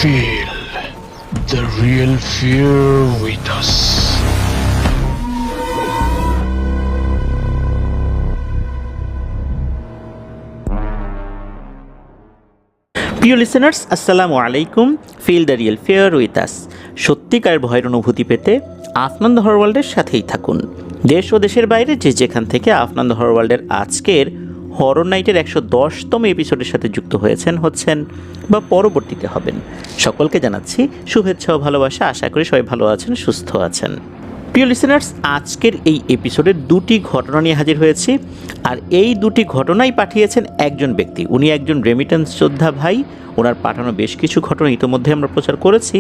Feel the real fear with us. প্রিয় listeners, আসসালামু আলাইকুম। Feel the real fear with us. সত্যিকার ভয়ের অনুভূতি পেতে আফনান হরর ওয়ার্ল্ডের সাথেই থাকুন। দেশ ও দেশের বাইরে যে যেখান থেকে আফনান হরর ওয়ার্ল্ডের আজকের হরর নাইটের 110তম এপিসোডের সাথে যুক্ত হচ্ছেন বা পরবর্তীতে হবেন, সকলকে জানাচ্ছি শুভেচ্ছা ও ভালোবাসা। আশা করি সবাই ভালো আছেন, সুস্থ আছেন। প্রিয় লিসেনার্স, আজকের এই এপিসোডে দুটি ঘটনা নিয়ে হাজির হয়েছি। আর এই দুটি ঘটনাই পাঠিয়েছেন একজন ব্যক্তি। উনি একজন রেমিটেন্স যোদ্ধা ভাই। ওনার পাঠানো বেশ কিছু ঘটনা ইতিমধ্যে আমরা প্রচার করেছি।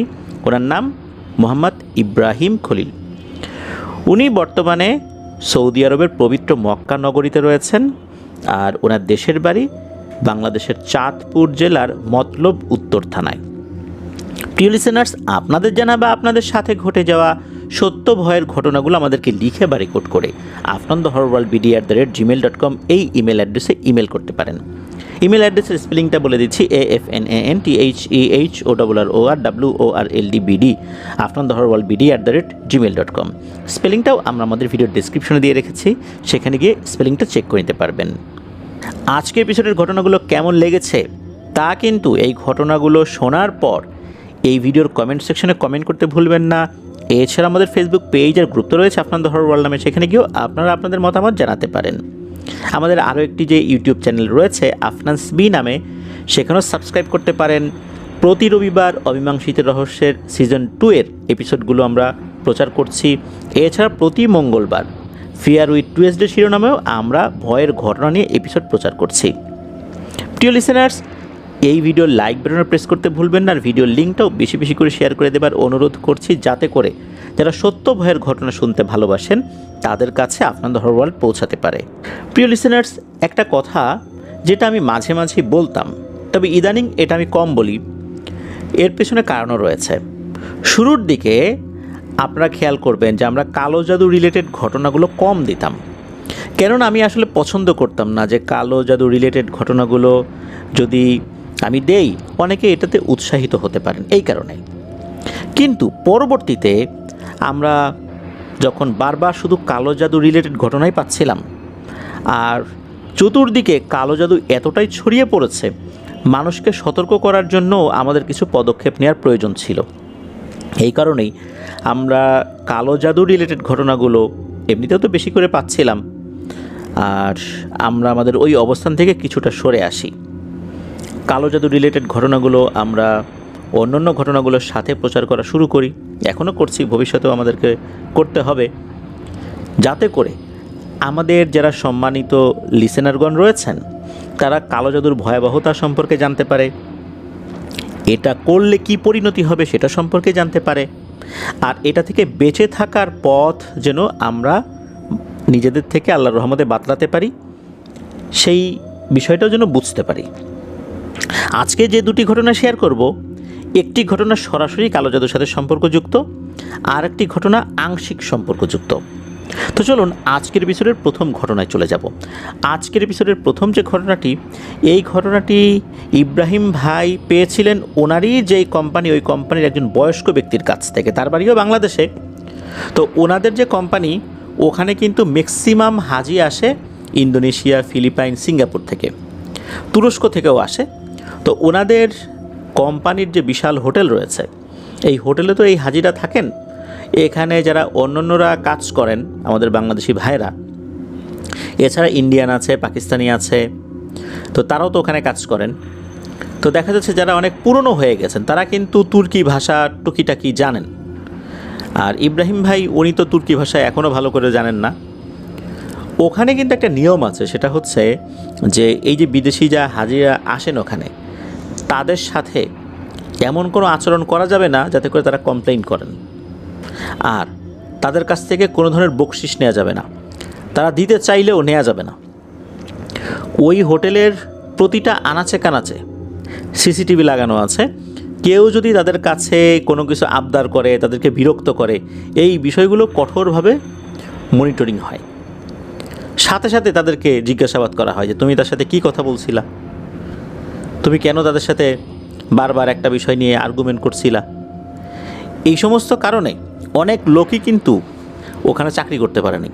ওনার নাম মোহাম্মদ ইব্রাহিম খলিল। উনি বর্তমানে সৌদি আরবের পবিত্র মক্কা নগরীতে রয়েছেন। আর ওনার দেশের বাড়ি বাংলাদেশের চাঁদপুর জেলার মতলব উত্তর থানায়। প্রিয় লিসেনার্স, আপনাদের জানা বা আপনাদের সাথে ঘটে যাওয়া সত্য ভয়ের ঘটনাগুলো আমাদেরকে লিখে বা রেকর্ড করে afnanthehorrorworldbd@gmail.com এই ইমেল অ্যাড্রেসে ইমেল করতে পারেন। ইমেল অ্যাড্রেসের স্পেলিংটা বলে দিচ্ছি, AFNANTHEHORRORWORLDBD afnanthehorrorworldbd@gmail.com। স্পেলিংটাও আমরা আমাদের ভিডিওর ডেসক্রিপশনে দিয়ে রেখেছি, সেখানে গিয়ে স্পেলিংটা চেক করে নিতে পারবেন। আজকের এপিসোডের ঘটনাগুলো কেমন লেগেছে তা কিন্তু এই ঘটনাগুলো শোনার পর এই ভিডিওর কমেন্ট সেকশনে কমেন্ট করতে ভুলবেন না। এছাড়া আমাদের ফেসবুক পেজ আর গ্রুপ তো রয়েছে আফনান দ্য হরর ওয়ার্ল্ড নামে, সেখানে গিয়েও আপনারা আপনাদের মতামত জানাতে পারেন। আমাদের আরও একটি যে ইউটিউব চ্যানেল রয়েছে আফনান্স বি নামে, সেখানেও সাবস্ক্রাইব করতে পারেন। প্রতি রবিবার অমীমাংসিত রহস্যের সিজন 2 এর এপিসোডগুলো আমরা প্রচার করছি। এছাড়া প্রতি মঙ্গলবার ফিয়ার উইথ টুয়েসডে শিরোনামেও আমরা ভয়ের ঘটনা নিয়ে এপিসোড প্রচার করছি। প্রিয় লিসেনার্স, এই ভিডিও লাইক বাটনে প্রেস করতে ভুলবেন না। আর ভিডিওর লিঙ্কটাও বেশি বেশি করে শেয়ার করে দেবার অনুরোধ করছি, যাতে করে যারা সত্য ভয়ের ঘটনা শুনতে ভালোবাসেন তাদের কাছে আপনার হরর ওয়ার্ল্ড পৌঁছাতে পারে। প্রিয় লিসেনার্স, একটা কথা যেটা আমি মাঝে মাঝে বলতাম, তবে ইদানিং এটা আমি কম বলি, এর পেছনে কারণও রয়েছে। শুরুর দিকে আপনারা খেয়াল করবেন যে আমরা কালো জাদু রিলেটেড ঘটনাগুলো কম দিতাম, কেননা আমি আসলে পছন্দ করতাম না যে কালো জাদু রিলেটেড ঘটনাগুলো যদি আমি দেই অনেকে এটাতে উৎসাহিত হতে পারেন, এই কারণে। কিন্তু পরবর্তীতে আমরা যখন বারবার শুধু কালো জাদু রিলেটেড ঘটনাই পাচ্ছিলাম, আর চতুর্দিকে কালো জাদু এতটাই ছড়িয়ে পড়েছে, মানুষকে সতর্ক করার জন্য আমাদের কিছু পদক্ষেপ নেওয়ার প্রয়োজন ছিল। এই কারণেই আমরা কালো জাদু রিলেটেড ঘটনাগুলো এমনিতেও তো বেশি করে পাচ্ছিলাম, আর আমরা আমাদের ওই অবস্থান থেকে কিছুটা সরে আসি। কালো জাদু রিলেটেড ঘটনাগুলো আমরা অন্যান্য ঘটনাগুলোর সাথে প্রচার করা শুরু করি, এখনও করছি, ভবিষ্যতেও আমাদেরকে করতে হবে, যাতে করে আমাদের যারা সম্মানিত লিসেনারগণ রয়েছেন তারা কালো জাদুর ভয়াবহতা সম্পর্কে জানতে পারে, এটা করলে কি পরিণতি হবে সেটা সম্পর্কে জানতে পারে, আর এটা থেকে বেঁচে থাকার পথ যেন আমরা নিজেদের থেকে আল্লাহর রহমতে বাতলাতে পারি, সেই বিষয়টাও যেন বুঝতে পারি। আজকে যে দুটি ঘটনা শেয়ার করব, একটি ঘটনা সরাসরি কালো জাদুর সাথে সম্পর্কযুক্ত, আর একটি ঘটনা আংশিক সম্পর্কযুক্ত। তো চলুন আজকের এপিসোডের প্রথম ঘটনায় চলে যাব। আজকের এপিসোডের প্রথম যে ঘটনাটি, এই ঘটনাটি ইব্রাহিম ভাই পেয়েছিলেন ওনারই যেই কোম্পানি, ওই কোম্পানির একজন বয়স্ক ব্যক্তির কাছ থেকে। তার বাড়িও বাংলাদেশে। তো ওনাদের যে কোম্পানি, ওখানে কিন্তু ম্যাক্সিমাম হাজি আসে ইন্দোনেশিয়া, ফিলিপাইন, সিঙ্গাপুর থেকে, তুরস্ক থেকেও আসে। তো ওনাদের কোম্পানির যে বিশাল হোটেল রয়েছে, এই হোটেলে তো এই হাজিরা থাকেন। এখানে যারা অন্যান্যরা কাজ করেন আমাদের বাংলাদেশি ভাইরা, এছাড়া ইন্ডিয়ান আছে, পাকিস্তানি আছে, তো তারাও তো ওখানে কাজ করেন। তো দেখা যাচ্ছে যারা অনেক পুরনো হয়ে গেছেন তারা কিন্তু তুর্কি ভাষা টুকিটাকি জানেন। আর ইব্রাহিম ভাই উনি তো তুর্কি ভাষা এখনও ভালো করে জানেন না। ওখানে কিন্তু একটা নিয়ম আছে, সেটা হচ্ছে যে এই যে বিদেশি যা হাজিরা আসেন ওখানে, তাদের সাথে এমন কোনো আচরণ করা যাবে না যাতে করে তারা কমপ্লেইন করেন, আর তাদের কাছ থেকে কোনো ধরনের বকশিশ নেওয়া যাবে না, তারা দিতে চাইলেও নেওয়া যাবে না। ওই হোটেলের প্রতিটা আনাচে কানাচে সিসিটিভি লাগানো আছে। কেউ যদি তাদের কাছে কোনো কিছু আবদার করে, তাদেরকে বিরক্ত করে, এই বিষয়গুলো কঠোরভাবে মনিটরিং হয়। সাথে সাথে তাদেরকে জিজ্ঞাসাবাদ করা হয় যে তুমি তার সাথে কী কথা বলছিলা, তুমি কেন তাদের সাথে বারবার একটা বিষয় নিয়ে আর্গুমেন্ট করছিলা। এই সমস্ত কারণে অনেক লোকই কিন্তু ওখানে চাকরি করতে পারেনি।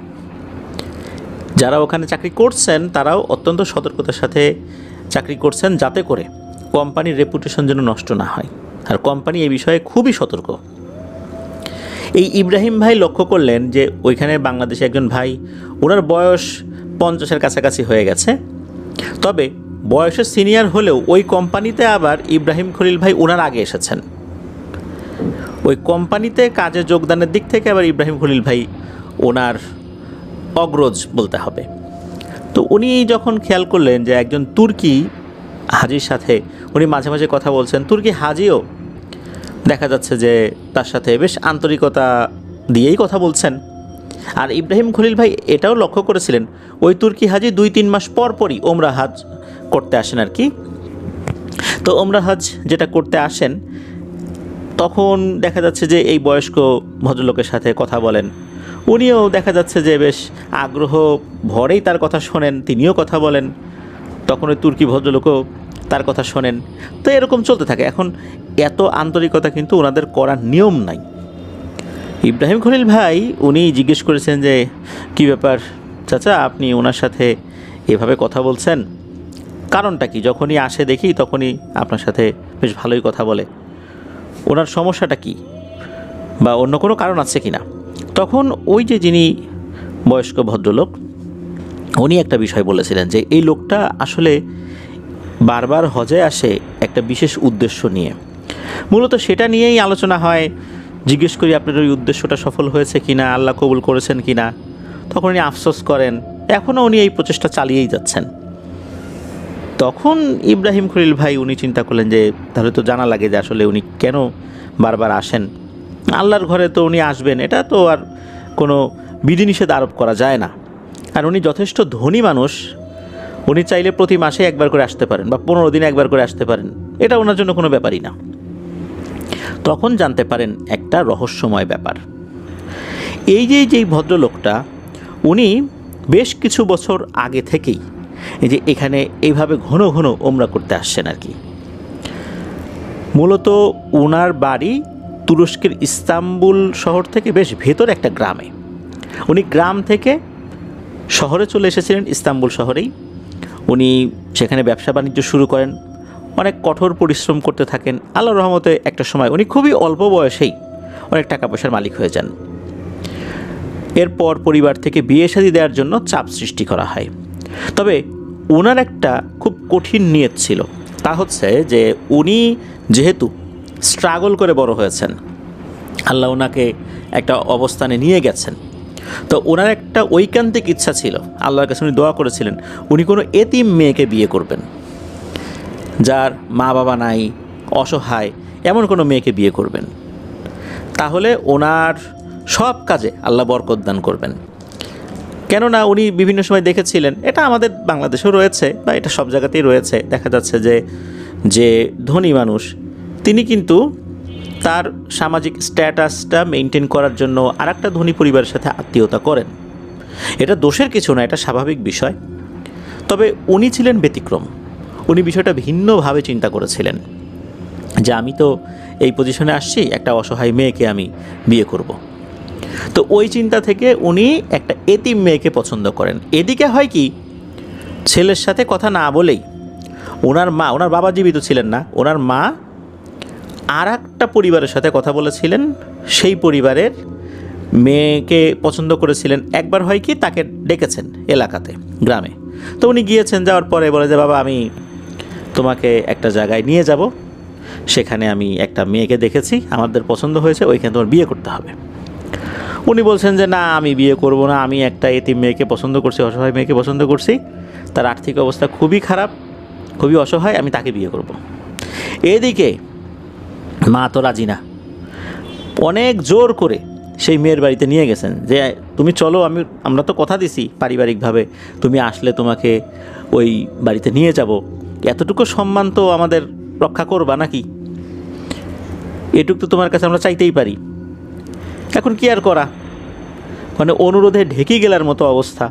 যারা ওখানে চাকরি করছেন তারাও অত্যন্ত সতর্কতার সাথে চাকরি করছেন, যাতে করে কোম্পানির রেপুটেশন যেন নষ্ট না হয়। আর কোম্পানি এই বিষয়ে খুবই সতর্ক। এই ইব্রাহিম ভাই লক্ষ্য করলেন যে ওইখানে বাংলাদেশে একজন ভাই, ওনার বয়স 50-এর কাছাকাছি হয়ে গেছে, তবে বয়সে সিনিয়র হলেও ওই কোম্পানিতে আবার ইব্রাহিম খলিল ভাই ওনার আগে এসেছেন। ওই কোম্পানিতে কাজে যোগদানের দিক থেকে আবার ইব্রাহিম খলিল ভাই ওনার অগ্রজ বলতে হবে। তো উনি যখন খেয়াল করলেন যে একজন তুর্কি হাজির সাথে উনি মাঝে মাঝে কথা বলছেন, তুর্কি হাজিও দেখা যাচ্ছে যে তার সাথে বেশ আন্তরিকতা দিয়েই কথা বলছেন। আর ইব্রাহিম খলিল ভাই এটাও লক্ষ্য করেছিলেন ওই তুর্কি হাজি 2-3 মাস পর পরই ওমরা হজ করতে আসেন আর কি। তো ওমরা হজ যেটা করতে আসেন, তখন দেখা যাচ্ছে যে এই বয়স্ক ভদ্রলোকের সাথে কথা বলেন। উনিও দেখা যাচ্ছে যে বেশ আগ্রহ ভরেই তার কথা শোনেন, তিনিও কথা বলেন, তখন ওই তুর্কি ভদ্রলোকও তার কথা শোনেন। তো এরকম চলতে থাকে। এখন এত আন্তরিকতা কিন্তু ওনাদের করার নিয়ম নাই। ইব্রাহিম খলিল ভাই উনি জিজ্ঞেস করেছেন যে কী ব্যাপার চাচা, আপনি ওনার সাথে এভাবে কথা বলছেন, কারণটা কি? যখনই আসে দেখি তখনই আপনার সাথে বেশ ভালোই কথা বলে, ওনার সমস্যাটা কি, বা অন্য কোনো কারণ আছে কি না? তখন ওই যে যিনি বয়স্ক ভদ্রলোক, উনি একটা বিষয় বলেছিলেন যে এই লোকটা আসলে বারবার হজে আসে একটা বিশেষ উদ্দেশ্য নিয়ে। মূলত সেটা নিয়েই আলোচনা হয়। জিজ্ঞেস করি আপনার ওই উদ্দেশ্যটা সফল হয়েছে কি না, আল্লাহ কবুল করেছেন কি না, তখন উনি আফসোস করেন। এখনও উনি এই প্রচেষ্টা চালিয়েই যাচ্ছেন। তখন ইব্রাহিম খলিল ভাই উনি চিন্তা করলেন যে তাহলে তো জানা লাগে যে আসলে উনি কেন বারবার আসেন। আল্লাহর ঘরে তো উনি আসবেন, এটা তো আর কোনো বিধিনিষেধ আরোপ করা যায় না। আর উনি যথেষ্ট ধনী মানুষ, উনি চাইলে প্রতি মাসে একবার করে আসতে পারেন বা 15 দিনে একবার করে আসতে পারেন, এটা ওনার জন্য কোনো ব্যাপারই না। তখন জানতে পারেন একটা রহস্যময় ব্যাপার। যেই ভদ্রলোকটা, উনি বেশ কিছু বছর আগে থেকেই এই যে এখানে এইভাবে ঘন ঘন ওমরা করতে আসছেন আর কি। মূলত ওনার বাড়ি তুরস্কের ইস্তাম্বুল শহর থেকে বেশ ভেতর একটা গ্রামে। উনি গ্রাম থেকে শহরে চলে এসেছিলেন, ইস্তাম্বুল শহরেই। উনি সেখানে ব্যবসা বাণিজ্য শুরু করেন, অনেক কঠোর পরিশ্রম করতে থাকেন। আল্লাহর রহমতে একটা সময় উনি খুবই অল্প বয়সেই অনেক টাকা পয়সার মালিক হয়ে যান। এরপর পরিবার থেকে বিয়ে শাদী দেওয়ার জন্য চাপ সৃষ্টি করা হয়। তবে ওনার একটা খুব কঠিন নিয়ত ছিল, তা হচ্ছে যে উনি যেহেতু স্ট্রাগল করে বড় হয়েছেন, আল্লাহ ওনাকে একটা অবস্থানে নিয়ে গেছেন, তো ওনার একটা ঐকান্তিক ইচ্ছা ছিল, আল্লাহর কাছে উনি দোয়া করেছিলেন উনি কোনো এতিম মেয়েকে বিয়ে করবেন, যার মা বাবা নাই, অসহায়, এমন কোনো মেয়েকে বিয়ে করবেন। তাহলে ওনার সব কাজে আল্লাহ বরকত দান করবেন। কেননা উনি বিভিন্ন সময় দেখেছিলেন, এটা আমাদের বাংলাদেশেও রয়েছে বা এটা সব জায়গাতেই রয়েছে, দেখা যাচ্ছে যে ধনী মানুষ তিনি কিন্তু তার সামাজিক স্ট্যাটাসটা মেনটেন করার জন্য আরেকটা ধনী পরিবারের সাথে আত্মীয়তা করেন। এটা দোষের কিছু না, এটা স্বাভাবিক বিষয়। তবে উনি ছিলেন ব্যতিক্রম। উনি বিষয়টা ভিন্নভাবে চিন্তা করেছিলেন যে আমি তো এই পজিশনে আসছি, একটা অসহায় মেয়েকে আমি বিয়ে করব। তো ওই চিন্তা থেকে উনি একটা এতিম মেয়েকে পছন্দ করেন। এদিকে হয় কি, ছেলের সাথে কথা না বলেই ওনার বাবা জীবিত ছিলেন না, ওনার মা আর একটা পরিবারের সাথে কথা বলেছিলেন, সেই পরিবারের মেয়েকে পছন্দ করেছিলেন। একবার হয় কি, তাকে ডেকেছেন এলাকাতে, গ্রামে। তো উনি গিয়েছেন, যাওয়ার পরে বলে যে বাবা আমি তোমাকে একটা জায়গায় নিয়ে যাব, সেখানে আমি একটা মেয়েকে দেখেছি, আমাদের পছন্দ হয়েছে, ওইখানে তোমার বিয়ে করতে হবে। উনি বলছেন যে না, আমি বিয়ে করব না, আমি একটা এতিম মেয়েকে পছন্দ করছি, অসহায় মেয়েকে পছন্দ করছি, তার আর্থিক অবস্থা খুবই খারাপ, খুবই অসহায়, আমি তাকে বিয়ে করব। এদিকে মা তো রাজি না, অনেক জোর করে সেই মেয়ের বাড়িতে নিয়ে গেছেন যে তুমি চলো, আমরা তো কথা দিছি পারিবারিকভাবে, তুমি আসলে তোমাকে ওই বাড়িতে নিয়ে যাব, এতটুকু সম্মান তো আমাদের রক্ষা করবা নাকি, এটুকু তো তোমার কাছে আমরা চাইতেই পারি। এখন কি আর করা, মানে অনুরোধে ঢেকে গেলার মতো অবস্থা।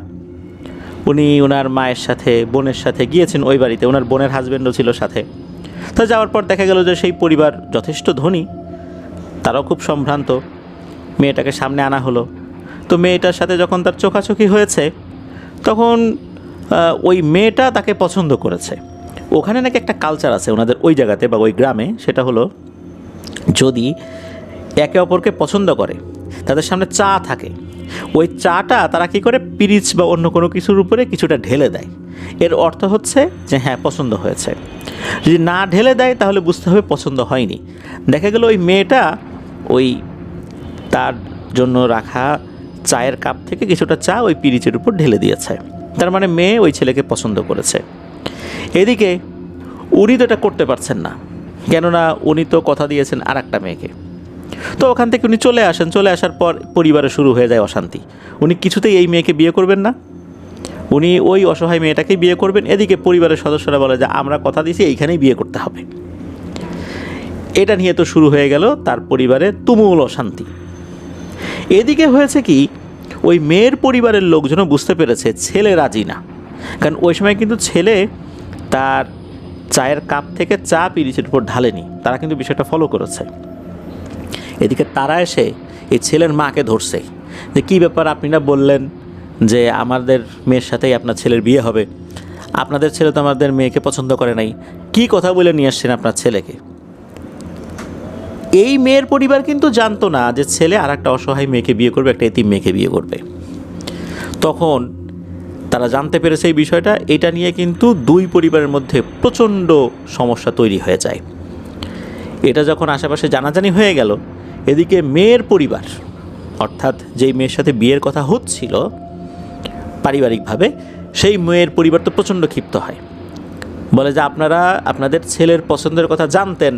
উনি ওনার মায়ের সাথে, বোনের সাথে গিয়েছেন ওই বাড়িতে, ওনার বোনের হাজব্যান্ডও ছিল সাথে। তা যাওয়ার পর দেখা গেল যে সেই পরিবার যথেষ্ট ধনী, তারাও খুব সম্ভ্রান্ত। মেয়েটাকে সামনে আনা হলো। তো মেয়েটার সাথে যখন তার চোখাচোখি হয়েছে, তখন ওই মেয়েটা তাকে পছন্দ করেছে। ওখানে নাকি একটা কালচার আছে ওনাদের ওই জায়গাতে বা ওই গ্রামে, সেটা হলো যদি একে অপরকে পছন্দ করে, তাদের সামনে চা থাকে, ওই চাটা তারা কী করে পিরিচ বা অন্য কোনো কিছুর উপরে কিছুটা ঢেলে দেয়। এর অর্থ হচ্ছে যে হ্যাঁ, পছন্দ হয়েছে। যদি না ঢেলে দেয় তাহলে বুঝতে হবে পছন্দ হয়নি। দেখা গেল ওই মেয়েটা ওই তার জন্য রাখা চায়ের কাপ থেকে কিছুটা চা ওই পিরিচের উপর ঢেলে দিয়েছে, তার মানে মেয়ে ওই ছেলেকে পছন্দ করেছে। এদিকে উনি তো এটা করতে পারছেন না, কেননা উনি তো কথা দিয়েছেন আর একটা মেয়েকে। তো ওখান থেকে উনি চলে আসেন। চলে আসার পর পরিবারে শুরু হয়ে যায় অশান্তি। উনি কিছুতেই এই মেয়েকে বিয়ে করবেন না, উনি ওই অসহায় মেয়েটাকেই বিয়ে করবেন। এদিকে পরিবারের সদস্যরা বলে যে আমরা কথা দিয়েছি এইখানেই বিয়ে করতে হবে। এটা নিয়ে তো শুরু হয়ে গেল তার পরিবারে তুমুল অশান্তি। এদিকে হয়েছে কি, ওই মেয়ের পরিবারের লোকজনও বুঝতে পেরেছে ছেলে রাজি না, কারণ ওই সময় কিন্তু ছেলে তার চায়ের কাপ থেকে চা পিরিচের উপর ঢালেনি, তারা কিন্তু বিষয়টা ফলো করেছে। এদিকে তারা এসে এই ছেলের মাকে ধরছে যে কী ব্যাপার, আপনি না বললেন যে আমাদের মেয়ের সাথেই আপনার ছেলের বিয়ে হবে, আপনাদের ছেলে তো আমাদের মেয়েকে পছন্দ করে নাই, কী কথা বলে নিয়ে আসছেন আপনার ছেলেকে। এই মেয়ের পরিবার কিন্তু জানতো না যে ছেলে আর একটা অসহায় মেয়েকে বিয়ে করবে, একটা এতিম মেয়েকে বিয়ে করবে। তখন তারা জানতে পেরেছে এই বিষয়টা। এটা নিয়ে কিন্তু দুই পরিবারের মধ্যে প্রচণ্ড সমস্যা তৈরি হয়ে যায়। এটা যখন আশেপাশে জানাজানি হয়ে গেল, এদিকে মেয়ের পরিবার, অর্থাৎ যেই মেয়ের সাথে বিয়ের কথা হচ্ছিল পারিবারিকভাবে, সেই মেয়ের পরিবার তো প্রচণ্ড ক্ষিপ্ত হয়। বলে যে আপনারা আপনাদের ছেলের পছন্দের কথা জানতেন,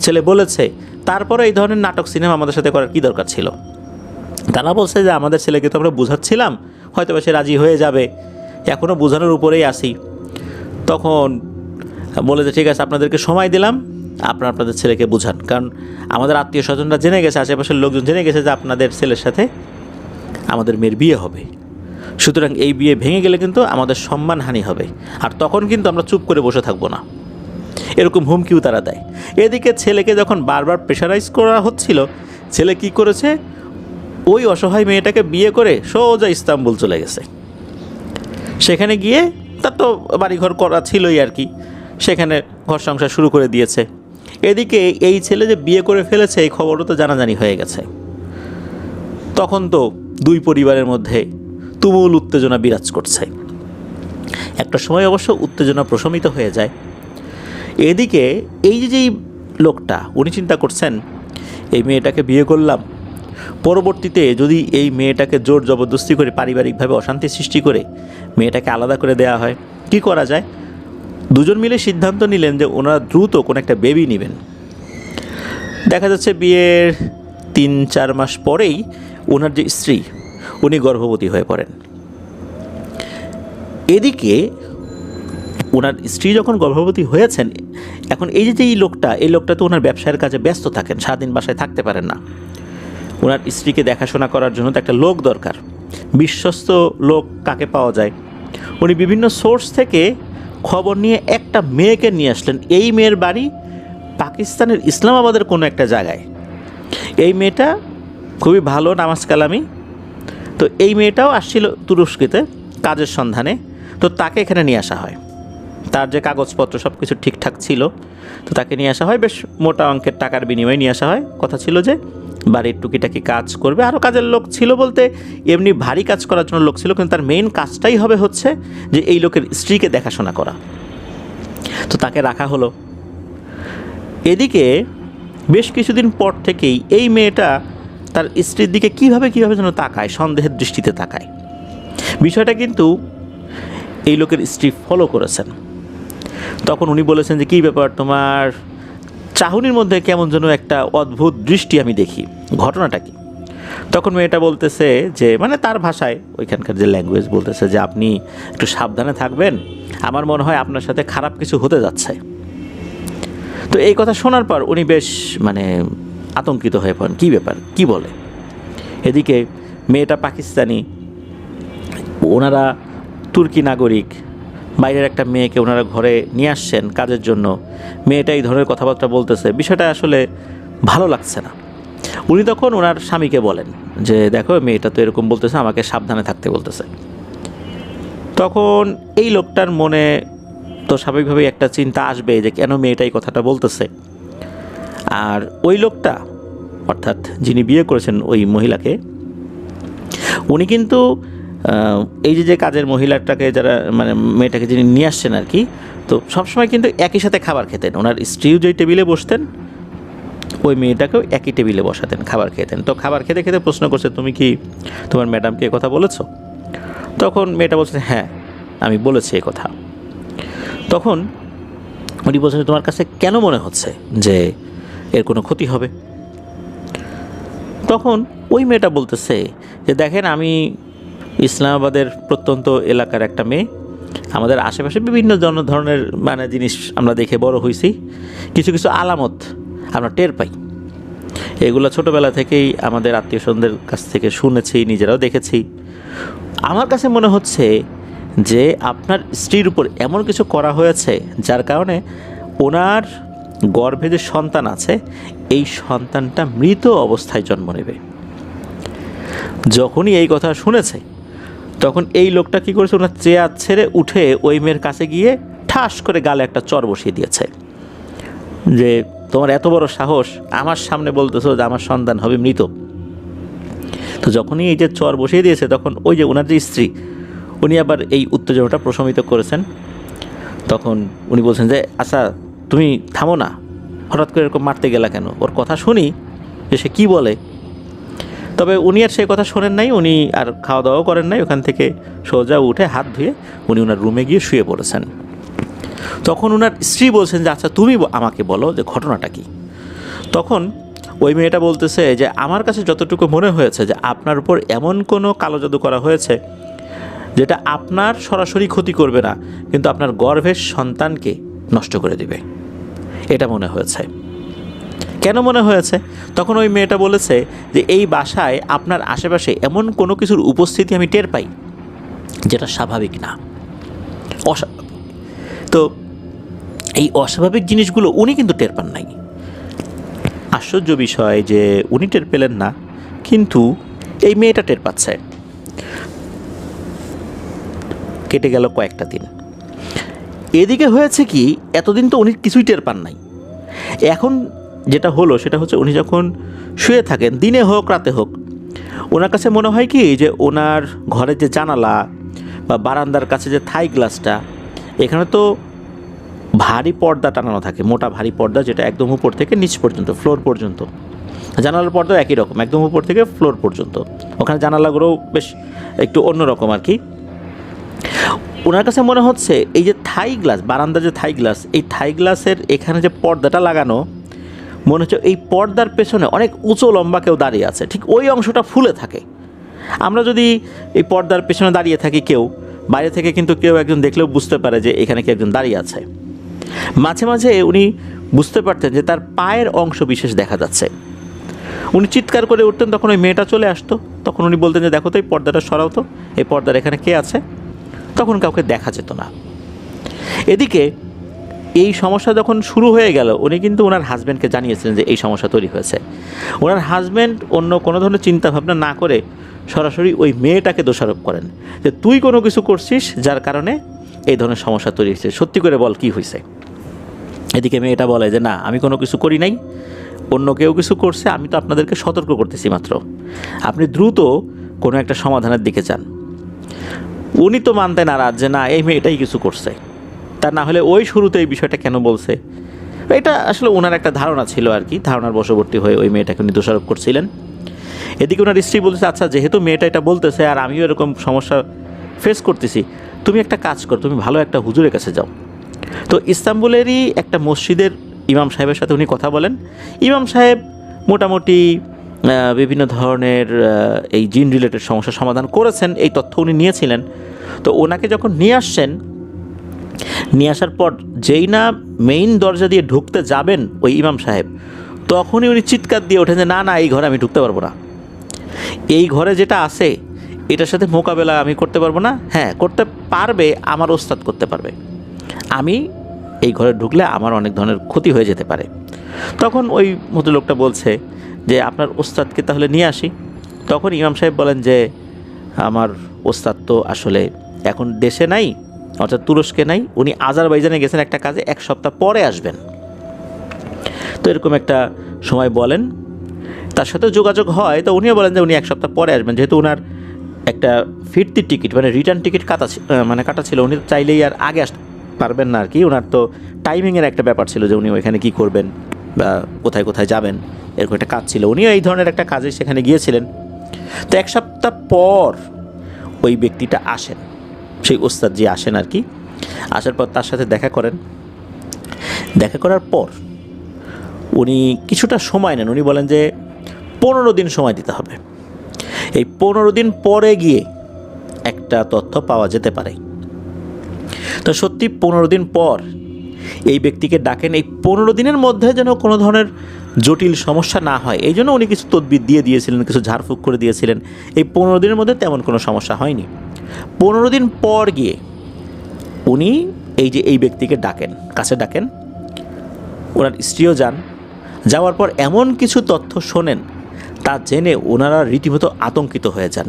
ছেলে বলেছে, তারপরে এই ধরনের নাটক সিনেমা আমাদের সাথে করার কী দরকার ছিল। তারা বলছে যে আমাদের ছেলেকে তো আমরা বোঝাচ্ছিলাম, হয়তো বা সে রাজি হয়ে যাবে, এখনও বোঝানোর উপরেই আসি। তখন বলে যে ঠিক আছে, আপনাদেরকে সময় দিলাম, আপনারা আপনাদের ছেলেকে বোঝান, কারণ আমাদের আত্মীয় স্বজনরা জেনে গেছে, আশেপাশের লোকজন জেনে গেছে যে আপনাদের ছেলের সাথে আমাদের মেয়ের বিয়ে হবে। সুতরাং এই বিয়ে ভেঙে গেলে কিন্তু আমাদের সম্মানহানি হবে, আর তখন কিন্তু আমরা চুপ করে বসে থাকবো না, এরকম হুমকিও তারা দেয়। এদিকে ছেলেকে যখন বারবার প্রেশারাইজ করা হচ্ছিল, ছেলে কি করেছে, ওই অসহায় মেয়েটাকে বিয়ে করে সোজা ইস্তাম্বুল চলে গেছে। সেখানে গিয়ে তার তো বাড়িঘর করা ছিলই আর কি, সেখানে ঘর সংসার শুরু করে দিয়েছে। এদিকে এই ছেলে যে বিয়ে করে ফেলেছে এই খবরও তো জানাজানি হয়ে গেছে। তখন তো দুই পরিবারের মধ্যে তুমুল উত্তেজনা বিরাজ করছে। একটা সময় অবশ্য উত্তেজনা প্রশমিত হয়ে যায়। এদিকে এই যেই লোকটা, উনি চিন্তা করছেন এই মেয়েটাকে বিয়ে করলাম, পরবর্তীতে যদি এই মেয়েটাকে জোর জবরদস্তি করে পারিবারিকভাবে অশান্তি সৃষ্টি করে মেয়েটাকে আলাদা করে দেওয়া হয়, কি করা যায়। দুজন মিলে সিদ্ধান্ত নিলেন যে ওনারা দ্রুত কোনো একটা বেবি নেবেন। দেখা যাচ্ছে বিয়ের 3-4 মাস পরেই ওনার যে স্ত্রী, উনি গর্ভবতী হয়ে পড়েন। এদিকে ওনার স্ত্রী যখন গর্ভবতী হয়েছেন, এখন এই যে এই লোকটা তো ওনার ব্যবসায়ের কাজে ব্যস্ত থাকেন, সারাদিন বাসায় থাকতে পারেন না। ওনার স্ত্রীকে দেখাশোনা করার জন্য তো একটা লোক দরকার। বিশ্বস্ত লোক কাকে পাওয়া যায়? উনি বিভিন্ন সোর্স থেকে খবর নিয়ে একটা মেয়েকে নিয়ে আসলেন। এই মেয়ের বাড়ি পাকিস্তানের ইসলামাবাদের কোনো একটা জায়গায়। এই মেয়েটা খুবই ভালো নামাজ কালামি। তো এই মেয়েটাও আসছিল তুরস্কেতে কাজের সন্ধানে। তো তাকে এখানে নিয়ে আসা হয়, তার যে কাগজপত্র সব কিছু ঠিকঠাক ছিল। তো তাকে নিয়ে আসা হয়, বেশ মোটা অঙ্কের টাকার বিনিময়ে নিয়ে আসা হয়। কথা ছিল যে বাড়ির টুকিটাকি কাজ করবে, আরও কাজের লোক ছিল বলতে এমনি ভারী কাজ করার জন্য লোক ছিল, কিন্তু তার মেইন কাজটাই হবে হচ্ছে যে এই লোকের স্ত্রীকে দেখাশোনা করা। তো তাকে রাখা হলো। এদিকে বেশ কিছুদিন পর থেকেই এই মেয়েটা তার স্ত্রীর দিকে কীভাবে যেন তাকায়, সন্দেহের দৃষ্টিতে তাকায়। বিষয়টা কিন্তু এই লোকের স্ত্রী ফলো করেছেন। তখন উনি বলেছেন যে কী ব্যাপার, তোমার চাহনির মধ্যে কেমন যেন একটা অদ্ভুত দৃষ্টি আমি দেখি, ঘটনাটা কি? তখন মেয়েটা বলতেছে যে, মানে তার ভাষায়, ওইখানকার যে ল্যাঙ্গুয়েজ, বলতেছে যে আপনি একটু সাবধানে থাকবেন, আমার মনে হয় আপনার সাথে খারাপ কিছু হতে যাচ্ছে। তো এই কথা শোনার পর উনি বেশ আতঙ্কিত হয়ে পড়েন, কী ব্যাপার, কি বলে। এদিকে মেয়েটা পাকিস্তানি, ওনারা তুর্কি নাগরিক, বাইরের একটা মেয়েকে ওনারা ঘরে নিয়ে আসছেন কাজের জন্য, মেয়েটা এই ধরনের কথাবার্তা বলতেছে, বিষয়টা আসলে ভালো লাগছে না। উনি তখন ওনার স্বামীকে বলেন যে দেখো মেয়েটা তো এরকম বলতেছে, আমাকে সাবধানে থাকতে বলতেছে। তখন এই লোকটার মনে তো স্বাভাবিকভাবেই একটা চিন্তা আসবে যে কেন মেয়েটা এই কথাটা বলতেছে। আর ওই লোকটা অর্থাৎ যিনি বিয়ে করেছেন ওই মহিলাকে, উনি কিন্তু এই যে কাজের মহিলাটাকে যারা মানে মেয়েটাকে যিনি নিয়ে আসছেন আর কি, তো সবসময় কিন্তু একই সাথে খাবার খেতেন। ওনার স্ত্রীও যেই টেবিলে বসতেন ওই মেয়েটাকেও একই টেবিলে বসাতেন, খাবার খেতেন। তো খাবার খেতে খেতে প্রশ্ন করছে, তুমি কি তোমার ম্যাডামকে এ কথা বলেছো? তখন মেয়েটা বলছে হ্যাঁ আমি বলেছি এ কথা। তখন উনি বলছেন তোমার কাছে কেন মনে হচ্ছে যে এর কোনো ক্ষতি হবে? তখন ওই মেয়েটা বলতেছে যে দেখেন আমি ইসলামাবাদের প্রত্যন্ত এলাকার একটা মেয়ে, আমাদের আশেপাশে বিভিন্ন ধরনের মানে জিনিস আমরা দেখে বড় হয়েছি, কিছু কিছু আলামত আমরা টের পাই, এগুলো ছোটোবেলা থেকেই আমাদের আত্মীয় স্বজনদের কাছ থেকে শুনেছি, নিজেরাও দেখেছি। আমার কাছে মনে হচ্ছে যে আপনার স্ত্রীর উপর এমন কিছু করা হয়েছে যার কারণে ওনার গর্ভে যে সন্তান আছে এই সন্তানটা মৃত অবস্থায় জন্ম নেবে। যখনই এই কথা শুনেছে তখন এই লোকটা কী করেছে, ওনার চেয়ার ছেড়ে উঠে ওই মেয়ের কাছে গিয়ে ঠাস করে গালে একটা চর বসিয়ে দিয়েছে যে তোমার এত বড় সাহস আমার সামনে বলতেছো যে আমার সন্তান হবে মৃত। তো যখনই এই যে চর বসিয়ে দিয়েছে তখন ওই যে ওনার যে স্ত্রী উনি আবার এই উত্তেজনাটা প্রশমিত করেছেন। তখন উনি বলছেন যে আচ্ছা তুমি থামো না, হঠাৎ করে এরকম মারতে গেলা কেন? ওর কথা শুনি যে সে কী বলে। তবে উনি আর সেই কথা শোনেন নাই, উনি আর খাওয়া দাওয়াও করেন নাই, ওখান থেকে সোজা উঠে হাত ধুয়ে উনি ওনার রুমে গিয়ে শুয়ে পড়েছেন। তখন ওনার স্ত্রী বলছেন যে আচ্ছা তুমি আমাকে বলো যে ঘটনাটা কী। তখন ওই মেয়েটা বলতেছে যে আমার কাছে যতটুকু মনে হয়েছে যে আপনার উপর এমন কোনো কালো জাদু করা হয়েছে যেটা আপনার সরাসরি ক্ষতি করবে না কিন্তু আপনার গর্ভের সন্তানকে নষ্ট করে দিবে, এটা মনে হয়েছে। কেন মনে হয়েছে? তখন ওই মেয়েটা বলেছে যে এই বাসায় আপনার আশেপাশে এমন কোনো কিছুর উপস্থিতি আমি টের পাই যেটা স্বাভাবিক না, অস্বাভাবিক। তো এই অস্বাভাবিক জিনিসগুলো উনি কিন্তু টের পান নাই। আশ্চর্য বিষয় যে উনি টের পেলেন না কিন্তু এই মেয়েটা টের পাচ্ছে। কেটে গেল কয়েকটা দিন। এদিকে হয়েছে কি, এতদিন তো উনি কিছুই টের পান নাই। এখন যেটা হলো সেটা হচ্ছে উনি যখন শুয়ে থাকেন দিনে হোক রাতে হোক, ওনার কাছে মনে হয় কি যে ওনার ঘরের যে জানালা বা বারান্দার কাছে যে থাই গ্লাসটা, এখানে তো ভারী পর্দা টানানো থাকে, মোটা ভারী পর্দা যেটা একদম উপর থেকে নিচ পর্যন্ত ফ্লোর পর্যন্ত। জানালার পর্দা একই রকম, একদম উপর থেকে ফ্লোর পর্যন্ত। ওখানে জানালাগুলোও বেশ একটু অন্যরকম আর কি। ওনার কাছে মনে হচ্ছে এই যে থাই গ্লাস, বারান্দার যে থাই গ্লাস, এই থাই গ্লাসের এখানে যে পর্দাটা লাগানো, মনে হচ্ছে এই পর্দার পেছনে অনেক উঁচু লম্বা কেউ দাঁড়িয়ে আছে, ঠিক ওই অংশটা ফুলে থাকে। আমরা যদি এই পর্দার পেছনে দাঁড়িয়ে থাকি, কেউ বাইরে থেকে কিন্তু কেউ একজন দেখলেও বুঝতে পারে যে এখানে কেউ একজন দাঁড়িয়ে আছে। মাঝে মাঝে উনি বুঝতে পারতেন যে তার পায়ের অংশ বিশেষ দেখা যাচ্ছে। উনি চিৎকার করে উঠতেন, তখন ওই মেয়েটা চলে আসতো। তখন উনি বলতেন যে দেখো তো এই পর্দাটা সরাও তো, এই পর্দার এখানে কে আছে। তখন কাউকে দেখা যেত না। এদিকে এই সমস্যা যখন শুরু হয়ে গেল, উনি কিন্তু ওনার হাজব্যান্ডকে জানিয়েছিলেন যে এই সমস্যা তৈরি হয়েছে। ওনার হাজব্যান্ড অন্য কোনো ধরনের চিন্তাভাবনা না করে সরাসরি ওই মেয়েটাকে দোষারোপ করেন যে তুই কোনো কিছু করছিস যার কারণে এই ধরনের সমস্যা তৈরি হয়েছে, সত্যি করে বল কী হয়েছে। এদিকে মেয়েটা বলে যে না আমি কোনো কিছু করি নাই, অন্য কেউ কিছু করছে, আমি তো আপনাদেরকে সতর্ক করতেছি মাত্র, আপনি দ্রুত কোনো একটা সমাধানের দিকে যান। উনি তো মানতে নারাজ যে না এই মেয়েটাই কিছু করছে, তা না হলে ওই শুরুতে এই বিষয়টা কেন বলছে। এটা আসলে ওনার একটা ধারণা ছিল আর কি, ধারণার বশবর্তী হয়ে ওই মেয়েটাকে উনি দোষারোপ করছিলেন। এদিকে ওনার স্ত্রী বলতেছে আচ্ছা যেহেতু মেয়েটা এটা বলতেছে আর আমিও এরকম সমস্যা ফেস করতেছি, তুমি একটা কাজ করো, তুমি ভালো একটা হুজুরের কাছে যাও। তো ইস্তাম্বুলেরই একটা মসজিদের ইমাম সাহেবের সাথে উনি কথা বলেন। ইমাম সাহেব মোটামুটি বিভিন্ন ধরনের এই জিন রিলেটেড সমস্যার সমাধান করেছেন, এই তথ্য উনি নিয়েছিলেন। তো ওনাকে যখন নিয়ে আসছেন, নিয়ে আসার পর যেই না মেইন দরজা দিয়ে ঢুকতে যাবেন ওই ইমাম সাহেব, তখনই উনি চিৎকার দিয়ে ওঠেন যে না না এই ঘরে আমি ঢুকতে পারবো না, এই ঘরে যেটা আছে এটার সাথে মোকাবেলা আমি করতে পারবো না। হ্যাঁ, করতে পারবে, আমার ওস্তাদ করতে পারবে। আমি এই ঘরে ঢুকলে আমার অনেক ধরনের ক্ষতি হয়ে যেতে পারে। তখন ওই ভদ্রলোকটা বলছে যে আপনার ওস্তাদকে তাহলে নিয়ে আসি। তখন ইমাম সাহেব বলেন যে আমার ওস্তাদ তো আসলে এখন দেশে নাই, অর্থাৎ তুরস্কে নাই, উনি আজারবাইজানে গেছেন একটা কাজে, 1 সপ্তাহ পরে আসবেন। তো এরকম একটা সময় বলেন, তার সাথে যোগাযোগ হয়। তো উনিও বলেন যে উনি 1 সপ্তাহ পরে আসবেন, যেহেতু ওনার একটা ফিরতির টিকিট মানে রিটার্ন টিকিট কাটা ছিল, উনি চাইলেই আর আগে আসতে পারবেন না আর কি। ওনার তো টাইমিংয়ের একটা ব্যাপার ছিল যে উনি ওইখানে কী করবেন বা কোথায় কোথায় যাবেন, এরকম একটা কাজ ছিল। উনিও এই ধরনের একটা কাজে সেখানে গিয়েছিলেন। তো 1 সপ্তাহ পর ওই ব্যক্তিটা আসেন, সেই ওস্তাদ জি আসেন আর কি। আসার পর তার সাথে দেখা করেন। দেখা করার পর উনি কিছুটা সময় নেন। উনি বলেন যে 15 দিন সময় দিতে হবে। এই 15 দিন পরে গিয়ে একটা তথ্য পাওয়া যেতে পারে। তো সত্যি 15 দিন পর এই ব্যক্তিকে ডাকেন। এই 15 দিনের মধ্যে যেন কোনো ধরনের জটিল সমস্যা না হয়, এই জন্য উনি কিছু তদবির দিয়ে দিয়েছিলেন, কিছু ঝাড়ফুঁক করে দিয়েছিলেন। এই 15 দিনের মধ্যে তেমন কোনো সমস্যা হয়নি। 15 দিন পর গিয়ে উনি এই ব্যক্তিকে কাছে ডাকেন। ওনার স্ত্রীও যান। যাওয়ার পর এমন কিছু তথ্য শোনেন, তা জেনে ওনারা রীতিমতো আতঙ্কিত হয়ে যান।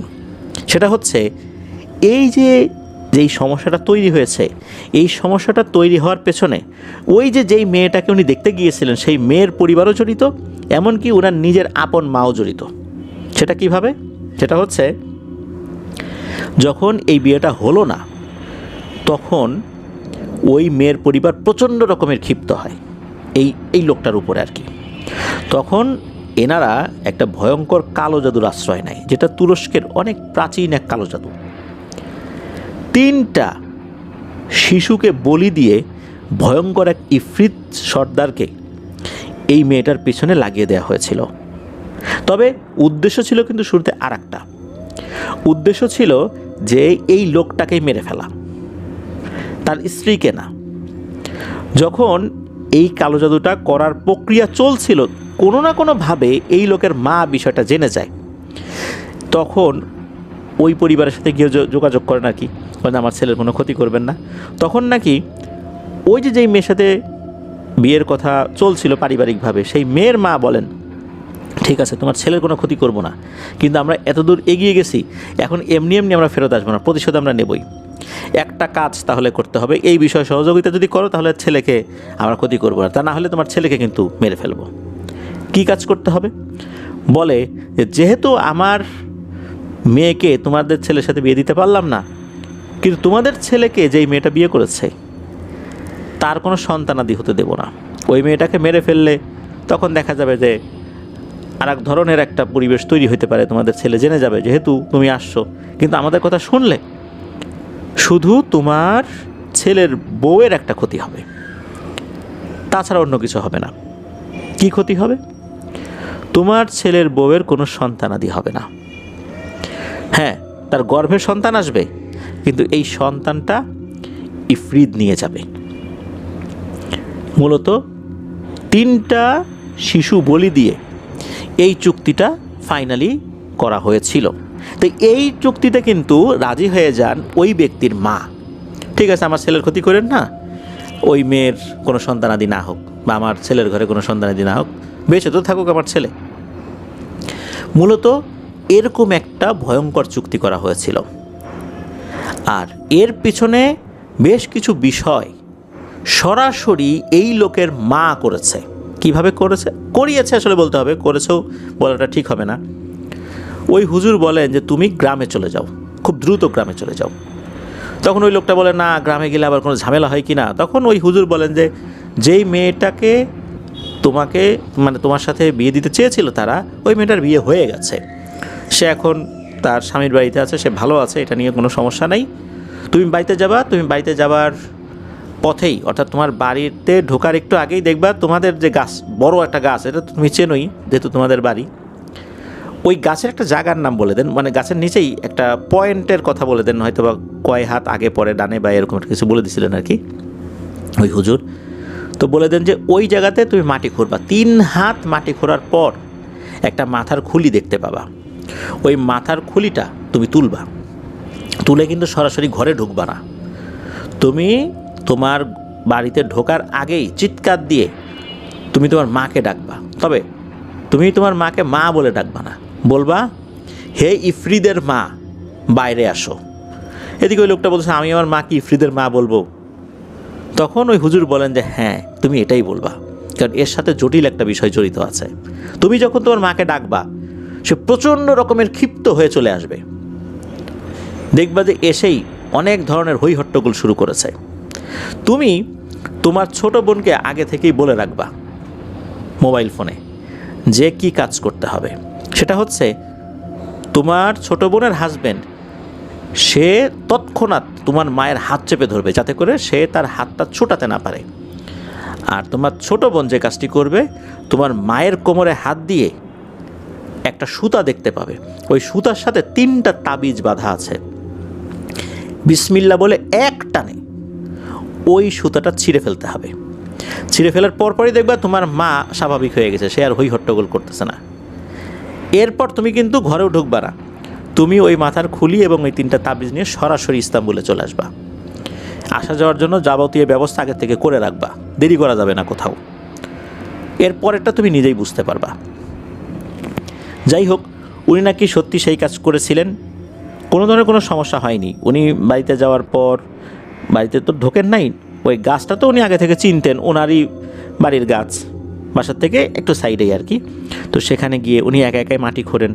সেটা হচ্ছে যেই সমস্যাটা তৈরি হয়েছে, এই সমস্যাটা তৈরি হওয়ার পেছনে যেই মেয়েটাকে উনি দেখতে গিয়েছিলেন, সেই মেয়ের পরিবারও জড়িত, এমনকি ওনার নিজের আপন মাও জড়িত। সেটা কিভাবে? সেটা হচ্ছে যখন এই বিয়েটা হলো না, তখন ওই মেয়ের পরিবার প্রচণ্ড রকমের ক্ষিপ্ত হয় এই লোকটার উপরে আর কি। তখন এনারা একটা ভয়ঙ্কর কালো জাদুর আশ্রয় নেয়, যেটা তুরস্কের অনেক প্রাচীন এক কালো জাদু। 3টা শিশুকে বলি দিয়ে ভয়ঙ্কর এক ইফরিত সর্দারকে এই মেয়েটার পিছনে লাগিয়ে দেওয়া হয়েছিল। তবে উদ্দেশ্য ছিল কিন্তু শুরুতে আর একটা উদ্দেশ্য ছিল, যে এই লোকটাকেই মেরে ফেলা, তার স্ত্রীকে না। যখন এই কালো জাদুটা করার প্রক্রিয়া চলছিল, কোনো না কোনোভাবে এই লোকের মা বিষয়টা জেনে যায়। তখন ওই পরিবারের সাথে গিয়ে যোগাযোগ করেন আর কি, আমার ছেলের কোনো ক্ষতি করবেন না। তখন নাকি যেই মেয়ের সাথে বিয়ের কথা চলছিল পারিবারিকভাবে, সেই মেয়ের মা বলেন, ঠিক আছে, তোমার ছেলের কোনো ক্ষতি করব না, কিন্তু আমরা এতদূর এগিয়ে গেছি, এখন এমনি আমরা ফেরত আসবো না, প্রতিশোধ আমরা নেবই। একটা কাজ তাহলে করতে হবে, এই বিষয়ে সহযোগিতা যদি করো তাহলে ছেলেকে আমরা ক্ষতি করবো না, তা না হলে তোমার ছেলেকে কিন্তু মেরে ফেলবো। কি কাজ করতে হবে? বলে যেহেতু আমার মেয়েকে তোমাদের ছেলের সাথে বিয়ে দিতে পারলাম না, কিন্তু তোমাদের ছেলেকে যেই মেয়েটা বিয়ে করেছে তার কোনো সন্তানাদি হতে দেব না। ওই মেয়েটাকে মেরে ফেললে তখন দেখা যাবে যে আর এক ধরনের একটা পরিবেশ তৈরি হতে পারে, তোমাদের ছেলে জেনে যাবে যেহেতু তুমি আসছো, কিন্তু আমাদের কথা শুনলে শুধু তোমার ছেলের বউয়ের একটা ক্ষতি হবে, তাছাড়া অন্য কিছু হবে না। কি ক্ষতি হবে? তোমার ছেলের বউয়ের কোনো সন্তানাদি হবে না। হ্যাঁ, তার গর্ভে সন্তান আসবে, কিন্তু এই সন্তানটা ইফরিত নিয়ে যাবে। মূলত 3টা শিশু বলি দিয়ে এই চুক্তিটা ফাইনালি করা হয়েছিল। তো এই চুক্তিতে কিন্তু রাজি হয়ে যান ওই ব্যক্তির মা। ঠিক আছে, আমার ছেলের ক্ষতি করেন না, ওই মেয়ের কোনো সন্তানাদি না হোক, বা আমার ছেলের ঘরে কোনো সন্তানাদি না হোক, বেঁচে তো থাকুক আমার ছেলে। মূলত এরকম একটা ভয়ঙ্কর চুক্তি করা হয়েছিল। আর এর পিছনে বেশ কিছু বিষয় সরাসরি এই লোকের মা করেছে। কিভাবে করিয়েছে আসলে বলতে হবে, করেছেও বলাটা ঠিক হবে না। ওই হুজুর বলেন যে তুমি গ্রামে চলে যাও, খুব দ্রুত গ্রামে চলে যাও। তখন ওই লোকটা বলে, না, গ্রামে গেলে আবার কোনো ঝামেলা হয় কি না। তখন ওই হুজুর বলেন যে যেই মেয়েটাকে তোমার সাথে বিয়ে দিতে চেয়েছিল তারা, ওই মেয়েটার বিয়ে হয়ে গেছে, সে এখন তার স্বামীর বাড়িতে আছে, সে ভালো আছে, এটা নিয়ে কোনো সমস্যা নেই। তুমি বাড়িতে যাবা, তুমি বাড়িতে যাবার পথেই, অর্থাৎ তোমার বাড়িতে ঢোকার একটু আগেই দেখবা তোমাদের যে গাছ, বড় একটা গাছ, এটা তুমি চেনোই যেহেতু তোমাদের বাড়ি, ওই গাছের একটা জায়গার নাম বলে দেন, মানে গাছের নিচেই একটা পয়েন্টের কথা বলে দেন, হয়তো বা কয় হাত আগে পরে ডানে বা এরকম কিছু বলে দিছিলেন আর কি ওই হুজুর। তো বলে দেন যে ওই জায়গাতে তুমি মাটি খুঁড়বা, 3 হাত মাটি খোঁড়ার পর একটা মাথার খুলি দেখতে পাবা। ওই মাথার খুলিটা তুমি তুলবা, তুলে কিন্তু সরাসরি ঘরে ঢুকবা না। তুমি তোমার বাড়িতে ঢোকার আগেই চিৎকার দিয়ে তুমি তোমার মাকে ডাকবা। তবে তুমি তোমার মাকে মা বলে ডাকবা না, বলবা হে ইফরিদের মা বাইরে আসো। এদিকে ওই লোকটা বলছে আমি আমার মাকে ইফরিদের মা বলবো। তখন ওই হুজুর বলেন যে হ্যাঁ তুমি এটাই বলবা, কারণ এর সাথে জটিল একটা বিষয় জড়িত আছে। তুমি যখন তোমার মাকে ডাকবা সে প্রচণ্ড রকমের ক্ষিপ্ত হয়ে চলে আসবে, দেখবা যে এসেই অনেক ধরনের হই হট্টগোল শুরু করেছে। তুমি তোমার ছোট বোনকে আগে থেকেই বলে রাখবা মোবাইল ফোনে যে কি কাজ করতে হবে। সেটা হচ্ছে তোমার ছোট বোনের হাজব্যান্ড সে তৎক্ষণাৎ তোমার মায়ের হাত চেপে ধরবে, যাতে করে সে তার হাতটা ছোটাতে না পারে। আর তোমার ছোট বোন যে কাজটি করবে, তোমার মায়ের কোমরে হাত দিয়ে একটা সুতা দেখতে পাবে, ওই সুতার সাথে 3টা তাবিজ বাঁধা আছে। বিসমিল্লাহ বলে এক টানে ওই সুতাটা ছিঁড়ে ফেলতে হবে। ছিঁড়ে ফেলার পরপরই দেখবা তোমার মা স্বাভাবিক হয়ে গেছে, সে আর হই হট্টগোল করতেছে না। এরপর তুমি কিন্তু ঘরেও ঢুকবা না, তুমি ওই মাথার খুলি এবং ওই 3টা তাবিজ নিয়ে সরাসরি ইস্তাম্বুলে চলে আসবা। আসা যাওয়ার জন্য যাবতীয় ব্যবস্থা আগে থেকে করে রাখবা, দেরি করা যাবে না কোথাও। এরপরেরটা তুমি নিজেই বুঝতে পারবা। যাই হোক, উনি নাকি সত্যি সেই কাজ করেছিলেন, কোনো ধরনের কোনো সমস্যা হয়নি। উনি বাড়িতে যাওয়ার পর, বাড়িতে তো ঢোকেন নাই, ওই গাছটা তো উনি আগে থেকে চিনতেন, ওনারই বাড়ির গাছ, বাসার থেকে একটু সাইডেই আর কি। তো সেখানে গিয়ে উনি একা একাই মাটি খোঁড়েন,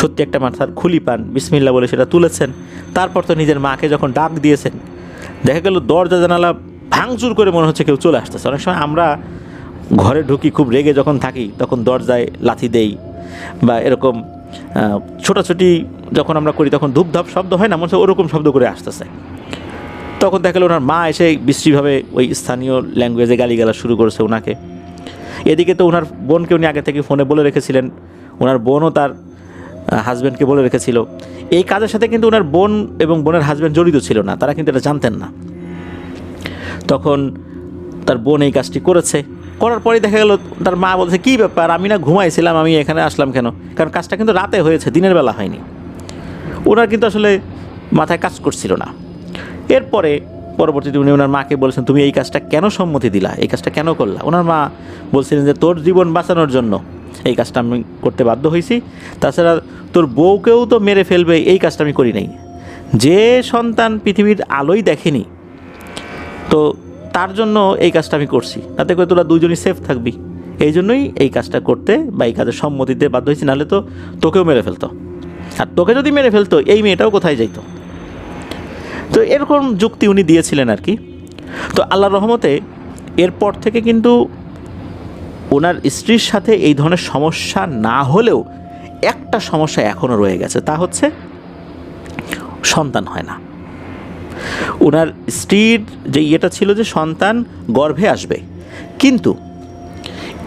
সত্যি একটা মাথার খুলি পান, বিসমিল্লাহ বলে সেটা তুলেছেন। তারপর তো নিজের মাকে যখন ডাক দিয়েছেন, দেখা গেল দরজা জানালা ভাঙচুর করে মনে হচ্ছে কেউ চলে আসতেছে। অনেক সময় আমরা ঘরে ঢুকি খুব রেগে যখন থাকি, তখন দরজায় লাথি দেই বা এরকম ছোটাছুটি যখন আমরা করি তখন ধূপধাপ শব্দ হয় না, মনে হচ্ছে ওরকম শব্দ করে আসতেছে। তখন দেখা গেল ওনার মা এসে বিশ্রীভাবে ওই স্থানীয় ল্যাঙ্গুয়েজে গালিগালা শুরু করেছে ওনাকে। এদিকে তো ওনার বোনকে উনি আগে থেকে ফোনে বলে রেখেছিলেন, ওনার বোনও তার হাজব্যান্ডকে বলে রেখেছিল। এই কাজের সাথে কিন্তু ওনার বোন এবং বোনের হাজব্যান্ড জড়িত ছিল না, তারা কিন্তু এটা জানতেন না। তখন তার বোন এই কাজটি করেছে, করার পরে দেখা গেল তার মা বলছে কী ব্যাপার, আমি না ঘুমাইছিলাম, আমি এখানে আসলাম কেন? কারণ কাজটা কিন্তু রাতে হয়েছে, দিনের বেলা হয়নি। ওনার কিন্তু আসলে মাথায় কাজ করছিল না। এরপরে পরবর্তীতে উনি ওনার মাকে বলেছেন তুমি এই কাজটা কেন সম্মতি দিলা, এই কাজটা কেন করলা? ওনার মা বলছিলেন যে তোর জীবন বাঁচানোর জন্য এই কাজটা আমি করতে বাধ্য হয়েছি, তাছাড়া তোর বউকেও তো মেরে ফেলবে, এই কাজটা আমি করি নাই। যে সন্তান পৃথিবীর আলোই দেখেনি, তো তার জন্য এই কাজটা আমি করছি, তাতে করে তোরা দুজনই সেফ থাকবি, এই জন্যই এই কাজটা করতে বা এই কাজের সম্মতি দিতে বাধ্য হয়েছি, নাহলে তো তোকেও মেরে ফেলতো, আর তোকে যদি মেরে ফেলতো এই মেয়েটাও কোথায় যাইতো। তো এরকম যুক্তি উনি দিয়েছিলেন আর কি। তো আল্লাহর রহমতে এরপর থেকে কিন্তু ওনার স্ত্রীর সাথে এই ধরনের সমস্যা না হলেও একটা সমস্যা এখনও রয়ে গেছে, তা হচ্ছে সন্তান হয় না। ওনার স্ত্রীর যে ইয়েটা ছিল যে সন্তান গর্ভে আসবে, কিন্তু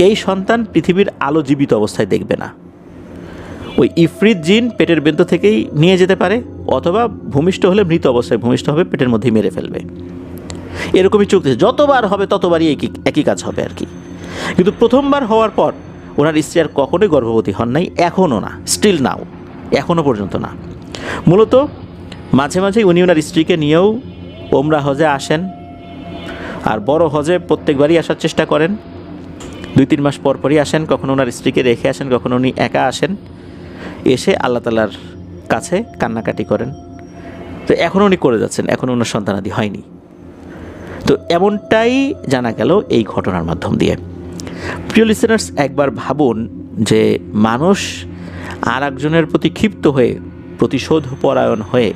এই সন্তান পৃথিবীর আলো জীবিত অবস্থায় দেখবে না। ওই ইফরিত জিন পেটের বেন্ত থেকেই নিয়ে যেতে পারে, অথবা ভূমিষ্ঠ হলে মৃত অবস্থায় ভূমিষ্ঠ হবে, পেটের মধ্যেই মেরে ফেলবে। এরকমই চুক্তি, যতবার হবে ততবারই একই কাজ হবে আর কি। কিন্তু প্রথমবার হওয়ার পর ওনার স্ত্রী আর কখনোই গর্ভবতী হন নাই, এখনও না, স্টিল নাও, এখনও পর্যন্ত না। মূলত মাঝে মাঝেই উনি ওনার স্ত্রীকে নিয়েও ওমরা হজে আসেন, আর বড় হজে প্রত্যেকবারই আসার চেষ্টা করেন। 2-3 মাস পর পরই আসেন, কখনো ওনার স্ত্রীকে রেখে আসেন, কখনো উনি একা আসেন, এসে আল্লাহ তাআলার কাছে কান্নাকাটি করেন। তো এখনও উনি করে যাচ্ছেন, এখনও ওনার সন্তানাদি হয়নি। তো এমনটাই জানা গেল এই ঘটনার মাধ্যম দিয়ে। প্রিয় লিসেনার্স, একবার ভাবুন যে মানুষ আর একজনের প্রতি ক্ষিপ্ত হয়ে, প্রতিশোধ পরায়ণ হয়ে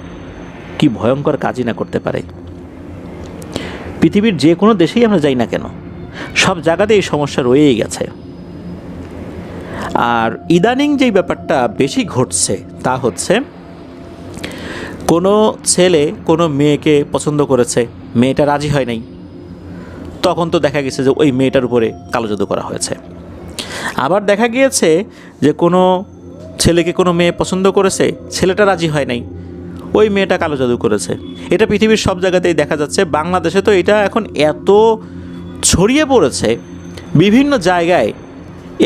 কি ভয়ঙ্কর কাজই না করতে পারে। পৃথিবীর যে কোনো দেশেই আমরা যাই না কেন, সব জায়গাতে এই সমস্যা রয়েই গেছে। আর ইদানিং যেই ব্যাপারটা বেশি ঘটছে তা হচ্ছে, কোনো ছেলে কোনো মেয়েকে পছন্দ করেছে, মেয়েটা রাজি হয় নাই, তখন তো দেখা গেছে যে ওই মেয়েটার উপরে কালো জাদু করা হয়েছে। আবার দেখা গিয়েছে যে কোনো ছেলেকে কোনো মেয়ে পছন্দ করেছে, ছেলেটা রাজি হয় নাই, ওই মেয়েটা কালো জাদু করেছে। এটা পৃথিবীর সব জায়গাতেই দেখা যাচ্ছে। বাংলাদেশে তো এটা এখন এত ছড়িয়ে পড়েছে, বিভিন্ন জায়গায়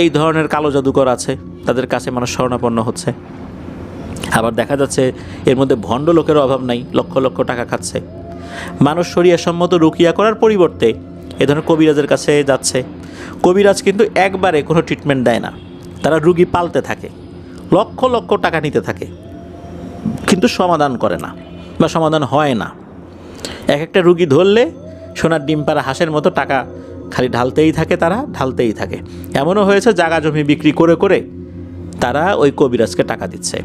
এই ধরনের কালো জাদুকর আছে, তাদের কাছে মানুষ শরণাপন্ন হচ্ছে। আবার দেখা যাচ্ছে এর মধ্যে ভণ্ড লোকেরও অভাব নাই, লক্ষ লক্ষ টাকা খাচ্ছে। মানুষ শরিয়াসম্মত রুকিয়া করার পরিবর্তে এ ধরনের কবিরাজের কাছে যাচ্ছে। কবিরাজ কিন্তু একবারে কোনো ট্রিটমেন্ট দেয় না, তারা রুগী পালতে থাকে, লক্ষ লক্ষ টাকা নিতে থাকে, কিন্তু সমাধান করে না বা সমাধান হয় না। এক একটা রুগী ধরলে সোনার ডিম পাড়া হাঁসের মতো টাকা খালি ঢালতেই থাকে, তারা ঢালতেই থাকে। এমনও হয়েছে জায়গা জমি বিক্রি করে করে তারা ওই কবিরাজকে টাকা দিচ্ছে।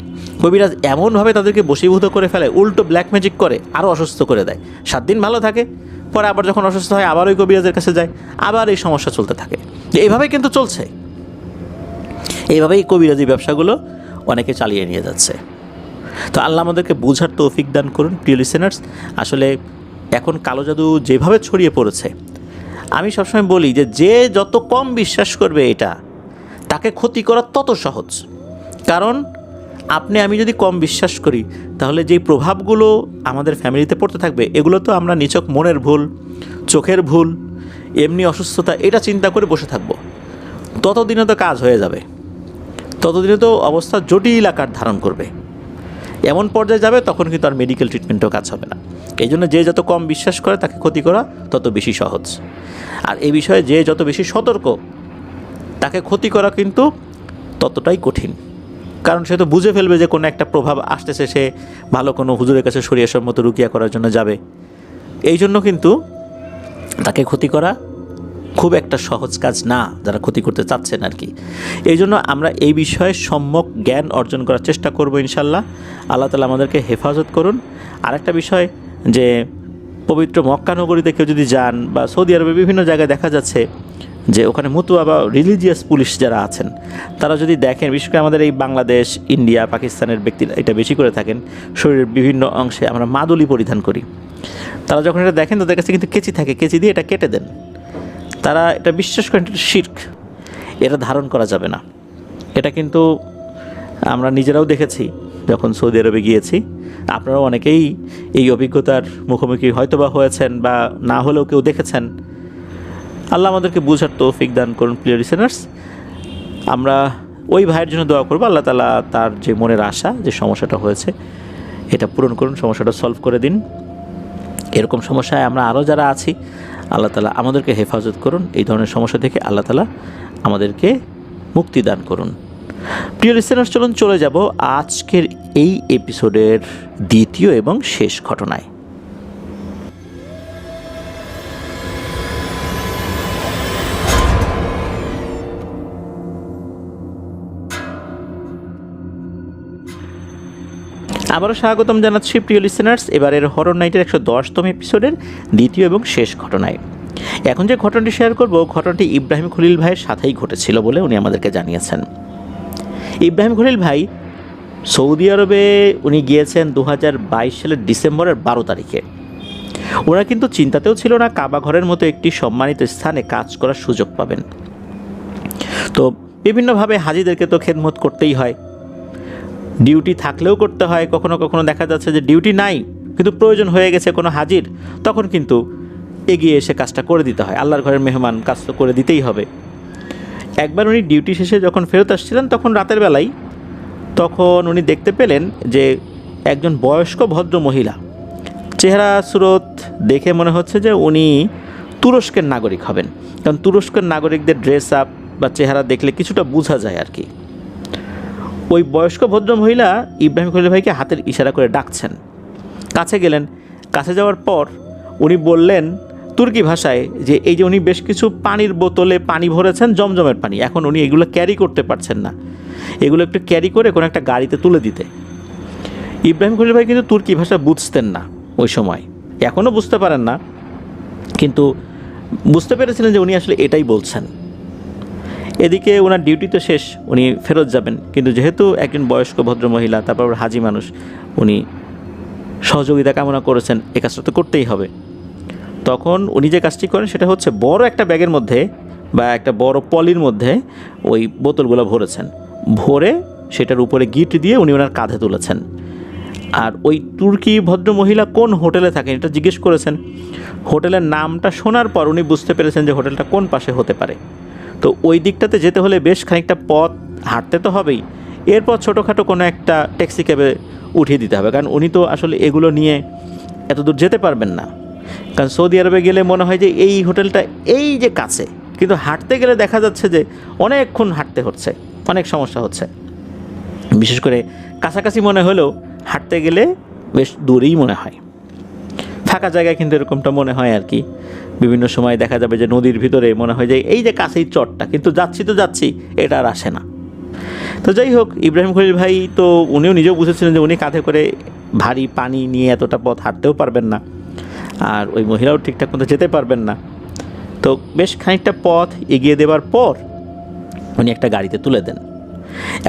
কবিরাজ এমনভাবে তাদেরকে বশীভূত করে ফেলে, উল্টো ব্ল্যাক ম্যাজিক করে আরও অসুস্থ করে দেয়। 7 দিন ভালো থাকে, পরে আবার যখন অসুস্থ হয় আবার ওই কবিরাজের কাছে যায়, আবার এই সমস্যা চলতে থাকে। এইভাবেই কিন্তু চলছে, এইভাবেই কবিরাজি ব্যবসাগুলো অনেকে চালিয়ে নিয়ে যাচ্ছে। তো আল্লাহ আমাদেরকে বোঝার তৌফিক দান করুন। প্রিয় লিসেনার্স, আসলে এখন কালো জাদু যেভাবে ছড়িয়ে পড়েছে, আমি সবসময় বলি যে যত কম বিশ্বাস করবে এটা, তাকে ক্ষতি করা তত সহজ। কারণ আমি যদি কম বিশ্বাস করি, তাহলে যেই প্রভাবগুলো আমাদের ফ্যামিলিতে পড়তে থাকবে, এগুলো তো আমরা নিছক মনের ভুল, চোখের ভুল, এমনি অসুস্থতা, এটা চিন্তা করে বসে থাকব। ততদিনে তো কাজ হয়ে যাবে, ততদিনে তো অবস্থা জটিল আকার ধারণ করবে, এমন পর্যায়ে যাবে তখন কিন্তু আর মেডিকেল ট্রিটমেন্টও কাজ হবে না। এই জন্য যে যত কম বিশ্বাস করে তাকে ক্ষতি করা তত বেশি সহজ। আর এই বিষয়ে যে যত বেশি সতর্ক, তাকে ক্ষতি করা কিন্তু ততটাই কঠিন। কারণ সে তো বুঝে ফেলবে যে কোনো একটা প্রভাব আসতেছে, সে ভালো কোনো হুজুরের কাছে শরিয়াসম্মত রুকিয়া করার জন্য যাবে। এই জন্য কিন্তু তাকে ক্ষতি করা খুব একটা সহজ কাজ না, যারা ক্ষতি করতে চাচ্ছেন আর কি। এই জন্য আমরা এই বিষয়ে সম্যক জ্ঞান অর্জন করার চেষ্টা করব ইনশাল্লাহ। আল্লাহ তাআলা আমাদেরকে হেফাজত করুন। আরেকটা বিষয়, যে পবিত্র মক্কা নগরীতে কেউ যদি যান, বা সৌদি আরবের বিভিন্ন জায়গায় দেখা যাচ্ছে যে ওখানে মুতুয়া বা রিলিজিয়াস পুলিশ যারা আছেন, তারা যদি দেখেন, বিশেষ করে আমাদের এই বাংলাদেশ, ইন্ডিয়া, পাকিস্তানের ব্যক্তিরা এটা বেশি করে থাকেন, শরীরের বিভিন্ন অংশে আমরা মাদুলি পরিধান করি। তারা যখন এটা দেখেন, তাদের কাছে কিন্তু কেচি থাকে, কেচি দিয়ে এটা কেটে দেন। তারা এটা বিশ্বাস করেন এটা শিরক, এটা ধারণ করা যাবে না। এটা কিন্তু আমরা নিজেরাও দেখেছি যখন সৌদি আরবে গিয়েছি। আপনারাও অনেকেই এই অভিজ্ঞতার মুখোমুখি হয়তোবা হয়েছেন, বা না হলেও কেউ দেখেছেন। আল্লাহ আমাদেরকে বুঝার তৌফিক দান করুন। প্রিয় লিসেনার্স, আমরা ওই ভাইয়ের জন্য দোয়া করবো, আল্লাহ তাআলা তার যে মনের আশা, যে সমস্যাটা হয়েছে, এটা পূরণ করুন, সমস্যাটা সলভ করে দিন। এরকম সমস্যায় আমরা আরও যারা আছি, আল্লাহ তাআলা আমাদেরকে হেফাজত করুন। এই ধরনের সমস্যা থেকে আল্লাহ তাআলা আমাদেরকে মুক্তি দান করুন। প্রিয় লিসেনার্স, চলে যাব আজকের এই এপিসোডের দ্বিতীয় এবং শেষ ঘটনায়। আবারও স্বাগতম জানাচ্ছি প্রিয় লিসেনার্স, এবারের হরর নাইটের 110তম এপিসোডের দ্বিতীয় এবং শেষ ঘটনায়। এখন যে ঘটনাটি শেয়ার করব, ঘটনাটি ইব্রাহিম খলিল ভাইয়ের সাথেই ঘটেছিল বলে উনি আমাদেরকে জানিয়েছেন। ইব্রাহিম খলিল ভাই সৌদি আরবে উনি গিয়েছেন 2022 সালের ডিসেম্বরের 12 তারিখে। ওরা কিন্তু চিন্তাতেও ছিল না কাবা ঘরের মতো একটি সম্মানিত স্থানে কাজ করার সুযোগ পাবেন। তো বিভিন্নভাবে হাজিদেরকে তো খেদমত করতেই হয়, ডিউটি থাকলেও করতে হয়। কখনো কখনো দেখা যাচ্ছে যে ডিউটি নাই, কিন্তু প্রয়োজন হয়ে গেছে কোনো হাজির, তখন কিন্তু এগিয়ে এসে কাজটা করে দিতে হয়। আল্লাহর ঘরের মেহমান, কাজ তো করে দিতেই হবে। একবার উনি ডিউটি শেষে যখন ফেরত আসছিলেন, তখন রাতের বেলায়, তখন উনি দেখতে পেলেন যে একজন বয়স্ক ভদ্র মহিলা, চেহারা সুরত দেখে মনে হচ্ছে যে উনি তুরস্কের নাগরিক হবেন, কারণ তুরস্কের নাগরিকদের ড্রেস আপ বা চেহারা দেখলে কিছুটা বোঝা যায় আর কি। ওই বয়স্ক ভদ্র মহিলা ইব্রাহিম খলিল ভাইকে হাতের ইশারা করে ডাকছেন। কাছে গেলেন, কাছে যাওয়ার পর উনি বললেন তুর্কি ভাষায় যে এই যে উনি বেশ কিছু পানির বোতলে পানি ভরেছেন, জমজমের পানি, এখন উনি এগুলো ক্যারি করতে পারছেন না, এগুলো একটু ক্যারি করে কোনো একটা গাড়িতে তুলে দিতে। ইব্রাহিম খলিল ভাই কিন্তু তুর্কি ভাষা বুঝতেন না ওই সময়, এখনও বুঝতে পারেন না, কিন্তু বুঝতে পেরেছিলেন যে উনি আসলে এটাই বলছেন। এদিকে ওনার ডিউটি তো শেষ, উনি ফেরত যাবেন, কিন্তু যেহেতু একজন বয়স্ক ভদ্র মহিলা, তারপর হাজি মানুষ, উনি সহযোগিতা কামনা করেছেন, এ কাজটা তো করতেই হবে। তখন উনি যে কাজটি করেন সেটা হচ্ছে বড় একটা ব্যাগের মধ্যে বা একটা বড় পলির মধ্যে ওই বোতলগুলো ভরেছেন, ভরে সেটার উপরে গিট দিয়ে উনি ওনার কাঁধে তুলেছেন। আর ওই তুর্কি ভদ্র মহিলা কোন হোটেলে থাকেন এটা জিজ্ঞেস করেছেন। হোটেলের নামটা শোনার পর উনি বুঝতে পেরেছেন যে হোটেলটা কোন পাশে হতে পারে। তো ওই দিকটাতে যেতে হলে বেশ খানিকটা পথ হাঁটতে তো হবেই, এরপর ছোটোখাটো কোনো একটা ট্যাক্সি ক্যাবে উঠিয়ে দিতে হবে, কারণ উনি তো আসলে এগুলো নিয়ে এত দূর যেতে পারবেন না। কারণ সৌদি আরবে গেলে মনে হয় যে এই হোটেলটা এই যে কাছে, কিন্তু হাঁটতে গেলে দেখা যাচ্ছে যে অনেকক্ষণ হাঁটতে হচ্ছে, অনেক সমস্যা হচ্ছে। বিশেষ করে কাছাকাছি মনে হলেও হাঁটতে গেলে বেশ দূরেই মনে হয়। ফাঁকা জায়গায় কিন্তু এরকমটা মনে হয় আর কি। বিভিন্ন সময় দেখা যাবে যে নদীর ভিতরে মনে হয় যে এই যে কাছেই চটটা, কিন্তু যাচ্ছি এটা আর আসে না। তো যাই হোক, ইব্রাহিম খলিল ভাই তো উনিও নিজেও বুঝেছিলেন যে উনি কাঁধে করে ভারী পানি নিয়ে এতটা পথ হাঁটতেও পারবেন না, আর ওই মহিলাও ঠিকঠাক মতো যেতে পারবেন না। তো বেশ খানিকটা পথ এগিয়ে দেওয়ার পর উনি একটা গাড়িতে তুলে দেন।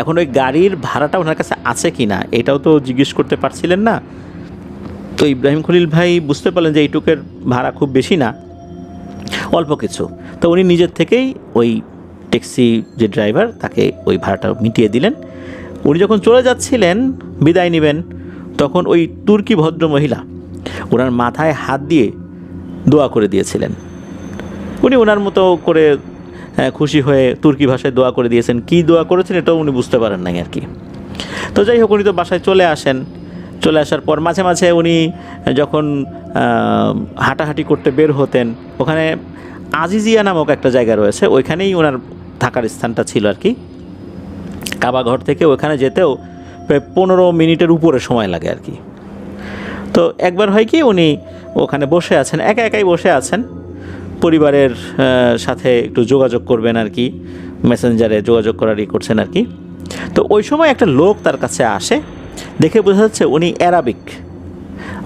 এখন ওই গাড়ির ভাড়াটা ওনার কাছে আছে কি না এটাও তো জিজ্ঞেস করতে পারছিলেন না। তো ইব্রাহিম খলিল ভাই বুঝতে পারলেন যে এইটুকের ভাড়া খুব বেশি না, অল্প কিছু। তো উনি নিজের থেকেই ওই ট্যাক্সি যে ড্রাইভার তাকে ওই ভাড়াটা মিটিয়ে দিলেন। উনি যখন চলে যাচ্ছিলেন বিদায় নেবেন, তখন ওই তুর্কি ভদ্র মহিলা ওনার মাথায় হাত দিয়ে দোয়া করে দিয়েছিলেন। উনি ওনার মতো করে খুশি হয়ে তুর্কি ভাষায় দোয়া করে দিয়েছেন। কী দোয়া করেছেন এটাও উনি বুঝতে পারেন নাই আর কি। তো যাই হোক, উনি তো বাসায় চলে আসেন। চলে আসার পর মাঝে মাঝে উনি যখন হাঁটাহাঁটি করতে বের হতেন, ওখানে আজিজিয়া নামক একটা জায়গা রয়েছে, ওইখানেই ওনার থাকার স্থানটা ছিল আর কি। কাবা ঘর থেকে ওখানে যেতেও প্রায় 15 মিনিটের উপরে সময় লাগে আর কি। তো একবার হয় কি, উনি ওখানে বসে আছেন, একাই বসে আছেন, পরিবারের সাথে একটু যোগাযোগ করবেন আর কি, মেসেঞ্জারে যোগাযোগ করারই করছেন আর কি। তো ওই সময় একটা লোক তার কাছে আসে, দেখে বোঝা যাচ্ছে উনি অ্যারাবিক,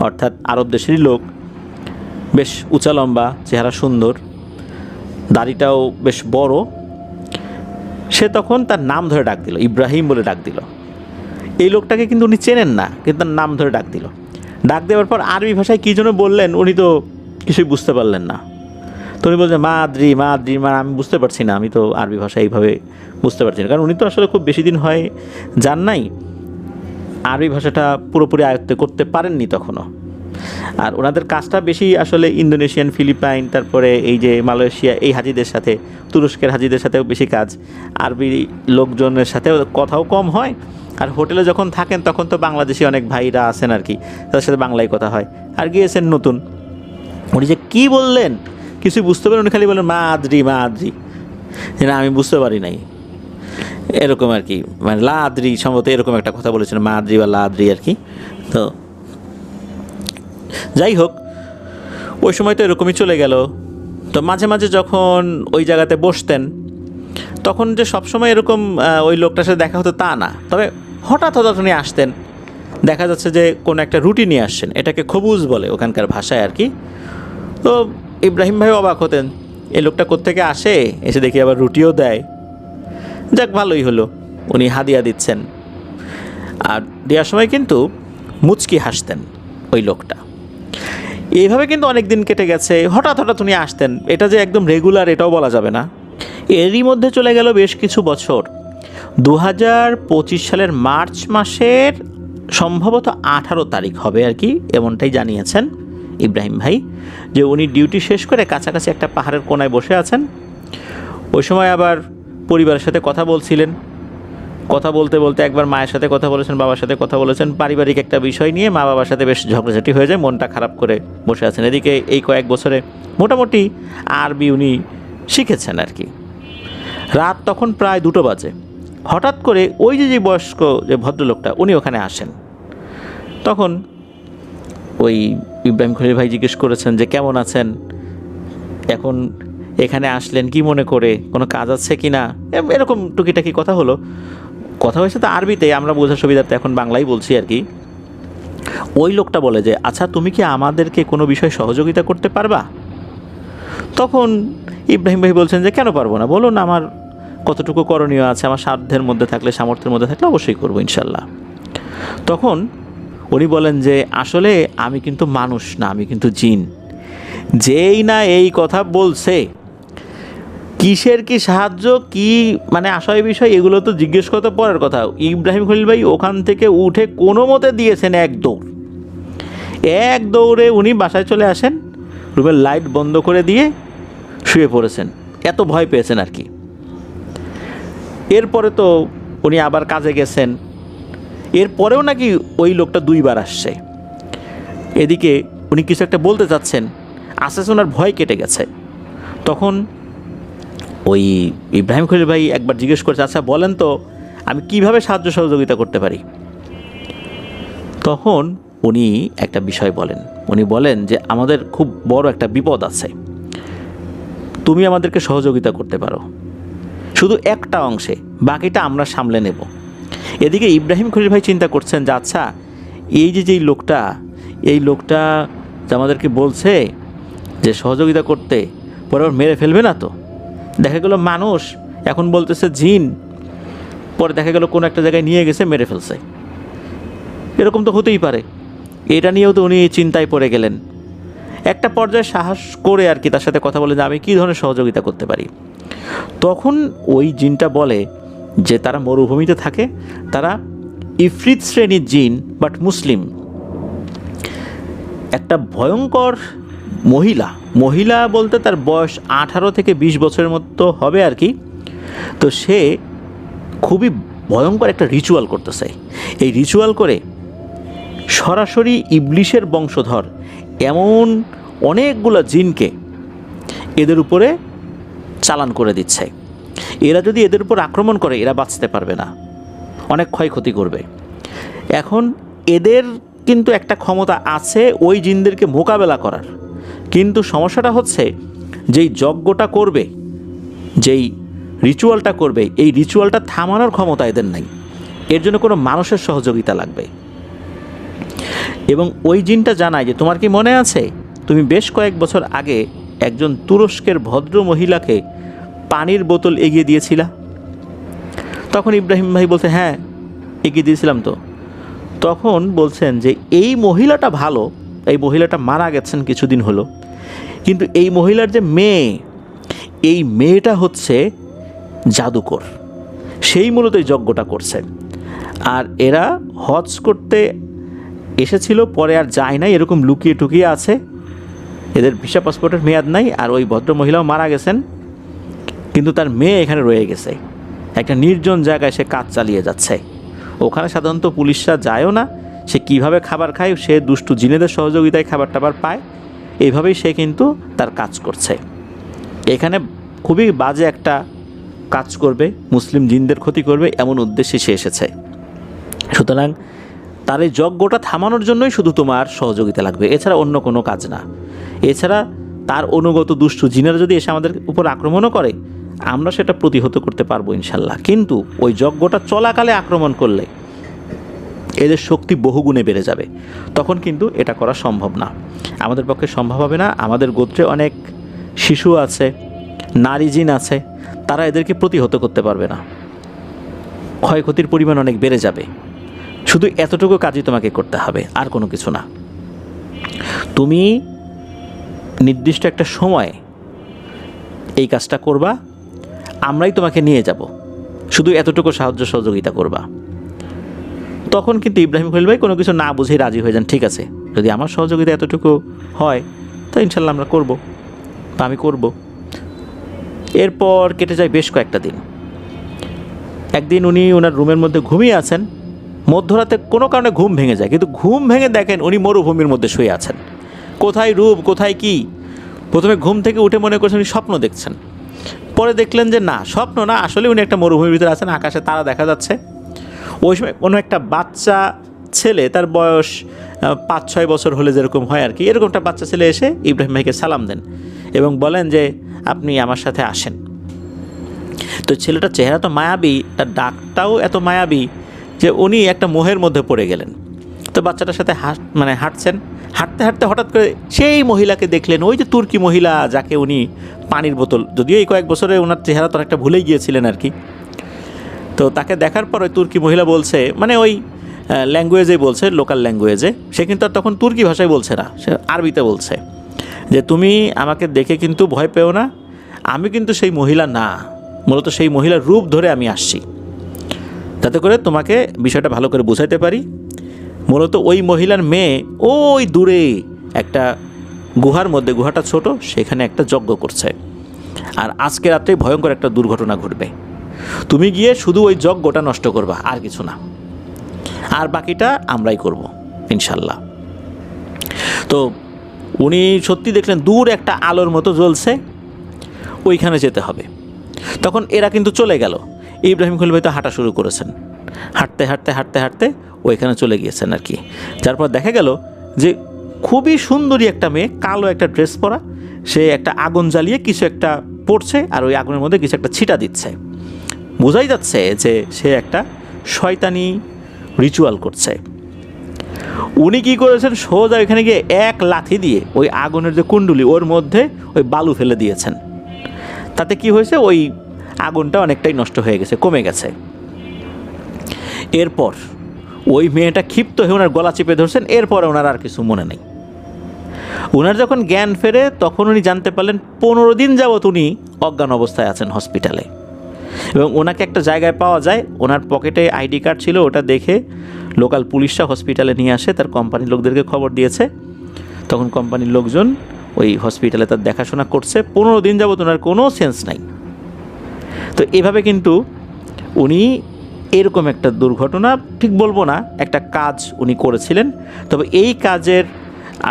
অর্থাৎ আরব দেশেরই লোক। বেশ উঁচা লম্বা, চেহারা সুন্দর, দাড়িটাও বেশ বড়। সে তখন তার নাম ধরে ডাক দিল, ইব্রাহিম বলে ডাক দিল। এই লোকটাকে কিন্তু উনি চেনেন না, কিন্তু তার নাম ধরে ডাক দিল। ডাক দেওয়ার পর আরবি ভাষায় কী যেন বললেন, উনি তো কিছুই বুঝতে পারলেন না। তো উনি বলছেন মা আদ্রি, আমি বুঝতে পারছি না, আমি তো আরবি ভাষা এইভাবে বুঝতে পারছি না, কারণ উনি তো আসলে খুব বেশি দিন হয় যান নাই, আরবি ভাষাটা পুরোপুরি আয়ত্ত করতে পারেননি তখনও। আর ওনাদের কাজটা বেশি আসলে ইন্দোনেশিয়ান, ফিলিপাইন, তারপরে এই যে মালয়েশিয়া, এই হাজিদের সাথে, তুরস্কের হাজিদের সাথেও বেশি কাজ। আরবি লোকজনের সাথেও কথাও কম হয়। আর হোটেলে যখন থাকেন তখন তো বাংলাদেশি অনেক ভাইরা আছেন আর কি, তাদের সাথে বাংলায় কথা হয়। আর গিয়েছেন নতুন, উনি যে কী বললেন কিছুই বুঝতে পারেন। উনি খালি বললেন মা আদ্রি, যে না আমি বুঝতে পারি নাই, এরকম আর কি, মানে লা আদ্রি সম্ভবত এরকম একটা কথা বলেছেন, মা আদ্রি বা লা আদ্রি আর কি। তো যাই হোক, ওই সময় তো এরকমই চলে গেল। তো মাঝে মাঝে যখন ওই জায়গাতে বসতেন, তখন যে সবসময় এরকম ওই লোকটার সাথে দেখা হতো তা না, তবে হঠাৎ উনি আসতেন, দেখা যাচ্ছে যে কোনো একটা রুটি নিয়ে আসছেন, এটাকে খবুজ বলে ওখানকার ভাষায় আর কি। তো ইব্রাহিম ভাই অবাক হতেন, এই লোকটা কোত্থেকে আসে, এসে দেখি আবার রুটিও দেয়। যাক, ভালোই হলো, উনি হাদিয়া দিচ্ছেন। আর দেওয়ার সময় কিন্তু মুচকি হাসতেন ওই লোকটা। এইভাবে কিন্তু অনেক দিন কেটে গেছে। হঠাৎ উনি আসতেন, এটা যে একদম রেগুলার এটাও বলা যাবে না। এরই মধ্যে চলে গেল বেশ কিছু বছর। 2025 সালের মার্চ মাসের সম্ভবত 18 তারিখ হবে আর কি, এমনটাই জানিয়েছেন ইব্রাহিম ভাই, যে উনি ডিউটি শেষ করে কাছাকাছি একটা পাহাড়ের কোনায় বসে আছেন। ওই সময় আবার পরিবারের সাথে কথা বলছিলেন। কথা বলতে বলতে একবার মায়ের সাথে কথা বলেছেন, বাবার সাথে কথা বলেছেন, পারিবারিক একটা বিষয় নিয়ে মা বাবার সাথে বেশ ঝগড়াঝাটি হয়ে যায়, মনটা খারাপ করে বসে আছেন। এদিকে এই কয়েক বছরে মোটামুটি আরবি উনি শিখেছেন আর কি। রাত তখন প্রায় 2টো বাজে। হঠাৎ করে ওই যে বয়স্ক যে ভদ্রলোকটা উনি ওখানে আসেন। তখন ওই ইব্রাহিম খলিল ভাই জিজ্ঞেস করেছেন যে কেমন আছেন, এখন এখানে আসলেন কি মনে করে, কোনো কাজ আছে কি না, এরকম টুকিটাকি কথা হলো। কথা হয়েছে তো আরবিতে, আমরা বোঝার সুবিধার্থে এখন বাংলাই বলছি আর কি। ওই লোকটা বলে যে আচ্ছা, তুমি কি আমাদেরকে কোনো বিষয়ে সহযোগিতা করতে পারবা? তখন ইব্রাহিম ভাই বলছেন যে কেন পারবো না, বলুন আমার কতটুকু করণীয় আছে, আমার সাধ্যের মধ্যে থাকলে, সামর্থ্যের মধ্যে থাকলে অবশ্যই করবো ইনশাল্লাহ। তখন উনি বলেন যে আসলে আমি কিন্তু মানুষ না, আমি কিন্তু জিন। যেই না এই কথা বলছে, কিসের কি সাহায্য, কি মানে আশয় বিষয়, এগুলো তো জিজ্ঞেস করতে পরের কথা। ইব্রাহিম খলিল ভাই ওখান থেকে উঠে কোনো মতে দিয়েছেন এক দৌড়ে উনি বাসায় চলে আসেন, রুমের লাইট বন্ধ করে দিয়ে শুয়ে পড়েছেন, এত ভয় পেয়েছেন আর কি। এরপরে তো উনি আবার কাজে গেছেন, এরপরেও নাকি ওই লোকটা 2বার আসছে। এদিকে উনি কিছু একটা বলতে চাচ্ছেন, আস্তে আস্তে ওনার ভয় কেটে গেছে। তখন ওই ইব্রাহিম খলিল ভাই একবার জিজ্ঞেস করছে, আচ্ছা বলেন তো আমি কিভাবে সাহায্য সহযোগিতা করতে পারি। তখন উনি একটা বিষয় বলেন, উনি বলেন যে আমাদের খুব বড় একটা বিপদ আছে, তুমি আমাদেরকে সহযোগিতা করতে পারো শুধু একটা অংশে, বাকিটা আমরা সামলে নেব। এদিকে ইব্রাহিম খলিল ভাই চিন্তা করছেন যে আচ্ছা এই যেই লোকটা, এই লোকটা যে আমাদেরকে বলছে যে সহযোগিতা করতে, পরে আবার মেরে ফেলবে না তো? দেখা গেল মানুষ, এখন বলতেছে জিন, পরে দেখা গেল কোনো একটা জায়গায় নিয়ে গেছে মেরে ফেলছে, এরকম তো হতেই পারে। এটা নিয়েও তো উনি চিন্তায় পড়ে গেলেন। একটা পর্যায়ে সাহস করে আর কি তার সাথে কথা বলে যে আমি কী ধরনের সহযোগিতা করতে পারি। তখন ওই জিনটা বলে যে তারা মরুভূমিতে থাকে, তারা ইফরিত শ্রেণীর জিন, বাট মুসলিম। একটা ভয়ঙ্কর মহিলা বলতে তার বয়স 18 থেকে 20 বছরের মতো হবে আর কি। তো সে খুবই ভয়ঙ্কর একটা রিচুয়াল করতেছে। এই রিচুয়াল করে সরাসরি ইবলিশের বংশধর এমন অনেকগুলো জিনকে এদের উপরে চালান করে দিচ্ছে। এরা যদি এদের উপর আক্রমণ করে এরা বাঁচতে পারবে না, অনেক ক্ষয়ক্ষতি করবে। এখন এদের কিন্তু একটা ক্ষমতা আছে ওই জিনদেরকে মোকাবেলা করার, কিন্তু সমস্যাটা হচ্ছে যেই যজ্ঞটা করবে, যেই রিচুয়ালটা করবে, এই রিচুয়ালটা থামানোর ক্ষমতা এদের নাই। এর জন্য কোনো মানুষের সহযোগিতা লাগবে। এবং ওই জিনটা জানায় যে তোমার কি মনে আছে তুমি বেশ কয়েক বছর আগে একজন তুরস্কের ভদ্র মহিলাকে পানির বোতল এগিয়ে দিয়েছিলা? তখন ইব্রাহিম ভাই বলছে হ্যাঁ এগিয়ে দিয়েছিলাম তো। তখন বলছেন যে এই মহিলাটা ভালো, এই মহিলাটা মারা গেছেন কিছুদিন হলো, কিন্তু এই মহিলার যে মেয়ে, এই মেয়েটা হচ্ছে জাদুকর, সেই মূলত এই যজ্ঞটা করছে। আর এরা হজ করতে এসেছিল, পরে আর যায় নাই, এরকম লুকিয়ে টুকিয়ে আছে, এদের ভিসা পাসপোর্টের মেয়াদ নাই। আর ওই ভদ্র মহিলাও মারা গেছেন, কিন্তু তার মেয়ে এখানে রয়ে গেছে, একটা নির্জন জায়গায় সে কাজ চালিয়ে যাচ্ছে। ওখানে সাধারণত পুলিশরা যায়ও না, সে কিভাবে খাবার খায়, সে দুষ্টু জিনেদের সহযোগিতায় খাবার টাবার পায়, এইভাবেই সে কিন্তু তার কাজ করছে। এখানে খুবই বাজে একটা কাজ করবে, মুসলিম জিনদের ক্ষতি করবে, এমন উদ্দেশ্যে সে এসেছে। সুতরাং তার এই যজ্ঞটা থামানোর জন্যই শুধু তোমার সহযোগিতা লাগবে, এছাড়া অন্য কোনো কাজ না। এছাড়া তার অনুগত দুষ্টু জিনেরা যদি এসে আমাদের উপর আক্রমণও করে, আমরা সেটা প্রতিহত করতে পারবো ইনশাল্লাহ। কিন্তু ওই যজ্ঞটা চলাকালে আক্রমণ করলে এদের শক্তি বহুগুণে বেড়ে যাবে, তখন কিন্তু এটা করা সম্ভব না, আমাদের পক্ষে সম্ভব হবে না। আমাদের গোত্রে অনেক শিশু আছে, নারী জিন আছে, তারা এদেরকে প্রতিহত করতে পারবে না, ক্ষয়ক্ষতির পরিমাণ অনেক বেড়ে যাবে। শুধু এতটুকু কাজই তোমাকে করতে হবে, আর কোনো কিছু না। তুমি নির্দিষ্ট একটা সময় এই কাজটা করবা, আমরাই তোমাকে নিয়ে যাব, শুধু এতটুকু সাহায্য সহযোগিতা করবা। তখন কিন্তু ইব্রাহিম খলিল ভাই কোনো কিছু না বুঝেই রাজি হয়ে যান, ঠিক আছে যদি আমার সহযোগিতা এতটুকু হয় তো ইনশাল্লাহ আমরা করব, বা আমি করব। এরপর কেটে যায় বেশ কয়েকটা দিন। একদিন উনি ওনার রুমের মধ্যে ঘুমিয়ে আছেন, মধ্যরাতে কোনো কারণে ঘুম ভেঙে যায়, কিন্তু ঘুম ভেঙে দেখেন উনি মরুভূমির মধ্যে শুয়ে আছেন। কোথায় রূপ, কোথায় কি, প্রথমে ঘুম থেকে উঠে মনে করছেন উনি স্বপ্ন দেখছেন, পরে দেখলেন যে না স্বপ্ন না, আসলে উনি একটা মরুভূমির ভিতরে আছেন, আকাশে তারা দেখা যাচ্ছে। ওই সময় কোনো একটা বাচ্চা ছেলে, তার বয়স 5-6 বছর হলে যেরকম হয় আর কি, এরকম একটা বাচ্চা ছেলে এসে ইব্রাহিম ভাইকে সালাম দেন এবং বলেন যে আপনি আমার সাথে আসেন। তো ছেলেটার চেহারা তো মায়াবী, তার ডাকটাও এত মায়াবী যে উনি একটা মোহের মধ্যে পড়ে গেলেন। তো বাচ্চাটার সাথে হাঁটছেন, হাঁটতে হাঁটতে হঠাৎ করে সেই মহিলাকে দেখলেন, ওই যে তুর্কি মহিলা যাকে উনি পানির বোতল, যদিও এই কয়েক বছরে ওনার চেহারা তো একটা ভুলেই গিয়েছিলেন আর কি। তো তাকে দেখার পর ওই তুর্কি মহিলা বলছে, মানে ওই ল্যাঙ্গুয়েজেই বলছে, লোকাল ল্যাঙ্গুয়েজে, সে কিন্তু আর তখন তুর্কি ভাষায় বলছে না, সে আরবিতে বলছে যে তুমি আমাকে দেখে কিন্তু ভয় পেও না, আমি কিন্তু সেই মহিলা না, মূলত সেই মহিলার রূপ ধরে আমি আসছি, যাতে করে তোমাকে বিষয়টা ভালো করে বোঝাইতে পারি। মূলত ওই মহিলার মেয়ে ওই দূরে একটা গুহার মধ্যে, গুহাটা ছোট, সেখানে একটা যজ্ঞ করছে, আর আজকে রাত্রে ভয়ঙ্কর একটা দুর্ঘটনা ঘটবে। তুমি গিয়ে শুধু ওই যজ্ঞটা নষ্ট করবা, আর কিছু না, আর বাকিটা আমরাই করব ইনশাল্লাহ। তো উনি সত্যি দেখলেন দূর একটা আলোর মতো জ্বলছে, ওইখানে যেতে হবে। তখন এরা কিন্তু চলে গেল। ইব্রাহিম খলিল ভাই তো হাঁটা শুরু করেছেন, হাঁটতে হাঁটতে হাঁটতে হাঁটতে ওইখানে চলে গিয়েছেন আর কি। যার পর দেখা গেল যে খুবই সুন্দরী একটা মেয়ে, কালো একটা ড্রেস পরা, সে একটা আগুন জ্বালিয়ে কিছু একটা পড়ছে, আর ওই আগুনের মধ্যে কিছু একটা ছিটা দিচ্ছে। বোঝাই যাচ্ছে যে সে একটা শয়তানি রিচুয়াল করছে। উনি কী করেছেন, সোজা ওইখানে গিয়ে এক লাথি দিয়ে ওই আগুনের যে কুণ্ডুলি ওর মধ্যে ওই বালু ফেলে দিয়েছেন। তাতে কি হয়েছে, ওই আগুনটা অনেকটাই নষ্ট হয়ে গেছে, কমে গেছে। এরপর ওই মেয়েটা ক্ষিপ্ত হয়ে ওনার গলা চেপে ধরছেন। এরপরে ওনার আর কিছু মনে নেই। ওনার যখন জ্ঞান ফেরে তখন উনি জানতে পারলেন 15 দিন যাবৎ উনি অজ্ঞান অবস্থায় আছেন হসপিটালে। এবং ওনাকে একটা জায়গায় পাওয়া যায়, ওনার পকেটে আইডি কার্ড ছিল, ওটা দেখে লোকাল পুলিশরা হসপিটালে নিয়ে আসে, তার কোম্পানির লোকদেরকে খবর দিয়েছে। তখন কোম্পানির লোকজন ওই হসপিটালে তার দেখাশোনা করছে। 15 দিন যাবৎ ওনার কোনো সেন্স নাই। তো এভাবে কিন্তু উনি এরকম একটা দুর্ঘটনা, ঠিক বলবো না, একটা কাজ উনি করেছিলেন। তবে এই কাজের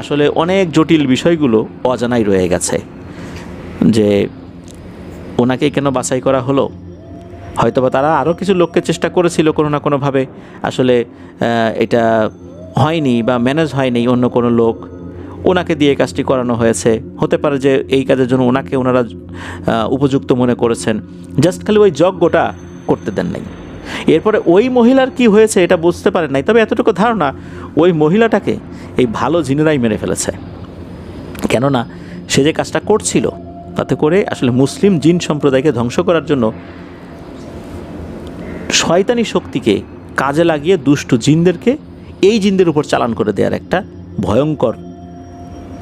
আসলে অনেক জটিল বিষয়গুলো অজানাই রয়ে গেছে, যে ওনাকে কেন বাছাই করা হলো। হয়তোবা তারা আরও কিছু লোককে চেষ্টা করেছিল কোনো না কোনোভাবে, আসলে এটা হয়নি বা ম্যানেজ হয়নি, অন্য কোনো লোক ওনাকে দিয়ে কাজটি করানো হয়েছে। হতে পারে যে এই কাজের জন্য ওনারা উপযুক্ত মনে করেছেন, জাস্ট খালি ওই যজ্ঞটা করতে দেন নাই। এরপরে ওই মহিলার কি হয়েছে এটা বুঝতে পারেন নাই, তবে এতটুকু ধারণা ওই মহিলাটাকে এই ভালো জিনেরাই মেরে ফেলেছে। কেননা সে যে কাজটা করছিল তাতে করে আসলে মুসলিম জিন সম্প্রদায়কে ধ্বংস করার জন্য শয়তানি শক্তিকে কাজে লাগিয়ে দুষ্ট জিনদেরকে এই জিনদের উপর চালান করে দেওয়ার একটা ভয়ঙ্কর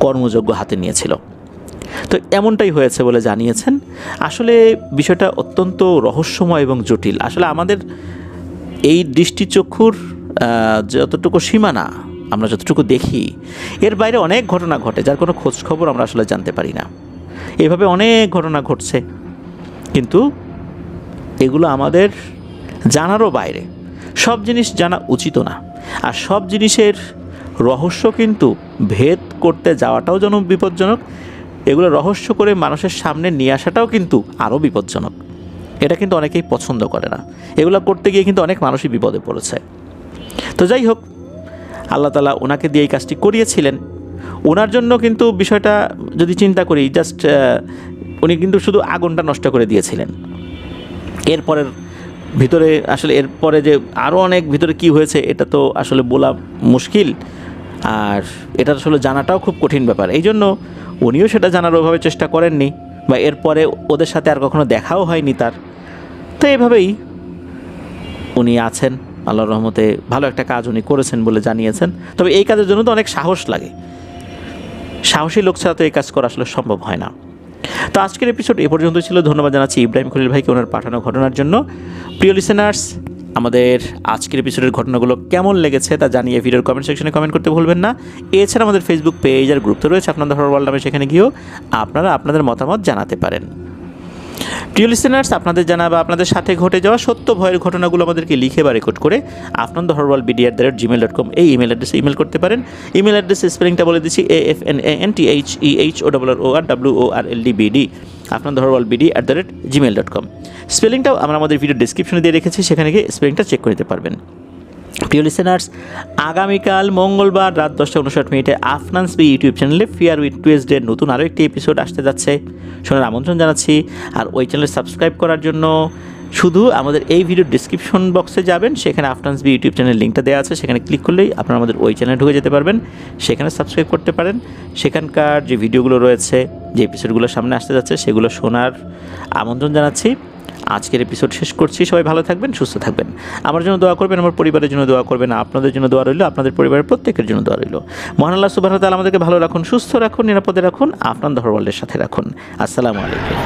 কর্মযজ্ঞ হাতে নিয়েছিল। তো এমনটাই হয়েছে বলে জানিয়েছেন। আসলে বিষয়টা অত্যন্ত রহস্যময় এবং জটিল। আসলে আমাদের এই দৃষ্টিচক্ষুর যতটুকু সীমানা, আমরা যতটুকু দেখি, এর বাইরে অনেক ঘটনা ঘটে যার কোনো খোঁজ খবর আমরা আসলে জানতে পারি না। এভাবে অনেক ঘটনা ঘটছে, কিন্তু এগুলো আমাদের জানারও বাইরে। সব জিনিস জানা উচিত না, আর সব জিনিসের রহস্য কিন্তু ভেদ করতে যাওয়াটাও যেন বিপজ্জনক, এগুলো রহস্য করে মানুষের সামনে নিয়ে আসাটাও কিন্তু আরও বিপজ্জনক। এটা কিন্তু অনেকেই পছন্দ করে না। এগুলো করতে গিয়ে কিন্তু অনেক মানুষই বিপদে পড়েছে। তো যাই হোক, আল্লাহ তাআলা ওনাকে দিয়ে এই কাজটি করিয়েছিলেন। ওনার জন্য কিন্তু বিষয়টা যদি চিন্তা করি, জাস্ট উনি কিন্তু শুধু আগুনটা নষ্ট করে দিয়েছিলেন। এরপরের ভিতরে আসলে এরপরে যে আরও অনেক ভিতরে কি হয়েছে এটা তো আসলে বলা মুশকিল, আর এটা আসলে জানাটাও খুব কঠিন ব্যাপার। এই জন্য উনিও সেটা জানার ওভাবে চেষ্টা করেননি, বা এরপরে ওদের সাথে আর কখনো দেখাও হয়নি তার। তো এইভাবেই উনি আছেন। আল্লাহর রহমতে ভালো একটা কাজ উনি করেছেন বলে জানিয়েছেন। তবে এই কাজের জন্য তো অনেক সাহস লাগে, সাহসী লোক ছাড়া তো এই কাজ করা আসলে সম্ভব হয় না। তো আজকের এপিসোড এ পর্যন্ত ছিল। ধন্যবাদ জানাচ্ছি ইব্রাহিম খলিল ভাইকে ওনার পাঠানো ঘটনার জন্য। প্রিয় লিসেনার্স, আমাদের আজকের এপিসোডের ঘটনাগুলো কেমন লেগেছে তা জানিয়ে ভিডিওর কমেন্ট সেকশনে কমেন্ট করতে ভুলবেন না। এছাড়া আমাদের ফেসবুক পেজ আর গ্রুপ তো রয়েছে আপনাদের হরর ওয়ার্ল্ড নামে, সেখানে গিয়েও আপনারা আপনাদের মতামত জানাতে পারেন। প্রিয় লিসেনার্স, আপনাদের জানা বা আপনাদের সাথে ঘটে যাওয়া সত্য ভয়ের ঘটনাগুলো আমাদেরকে লিখে বা রেকর্ড করে afnanthehorrorworldbd@gmail.com এই ইমেল অ্যাড্রেসে ইমেল করতে পারেন। ইমেল অ্যাড্রেসের স্পেলিংটা বলে দিচ্ছি, AFNANTHEHORRORWORLDBD afnanthehorrorworldbd@gmail.com। স্পেলিংটাও আমরা আমাদের ভিডিও ডেসক্রিপশনে দিয়ে রেখেছি, সেখানে গিয়ে স্পেলিংটা চেক করে নিতে পারবেন। প্রিয় লিসেনার্স, আগামীকাল মঙ্গলবার রাত 10:59 আফনান্স বি ইউটিউব চ্যানেলে ফিয়ার উইথ টুয়েসডের নতুন আরও একটি এপিসোড আসতে যাচ্ছে, শোনার আমন্ত্রণ জানাচ্ছি। আর ওই চ্যানেল সাবস্ক্রাইব করার জন্য শুধু আমাদের এই ভিডিওর ডিসক্রিপশন বক্সে যাবেন, সেখানে আফনান্স বি ইউটিউব চ্যানেল লিঙ্কটা দেওয়া আছে, সেখানে ক্লিক করলেই আপনারা আমাদের ওই চ্যানেলে ঢুকে যেতে পারবেন, সেখানে সাবস্ক্রাইব করতে পারেন। সেখানকার যে ভিডিওগুলো রয়েছে, যে এপিসোডগুলো সামনে আসতে যাচ্ছে, সেগুলো শোনার আমন্ত্রণ জানাচ্ছি। আজকের এপিসোড শেষ করছি। সবাই ভালো থাকবেন, সুস্থ থাকবেন। আমার জন্য দোয়া করবেন, আমার পরিবারের জন্য দোয়া করবেন, আপনাদের জন্য দোয়া রইল, আপনাদের পরিবারের প্রত্যেকের জন্য দোয়া রইল। মহান আল্লাহ সুবহানাহু ওয়া তাআলা আমাদেরকে ভালো রাখুন, সুস্থ রাখুন, নিরাপদে রাখুন, আপনার হরর ওয়ার্ল্ডের সাথে রাখুন। আসসালামু আলাইকুম।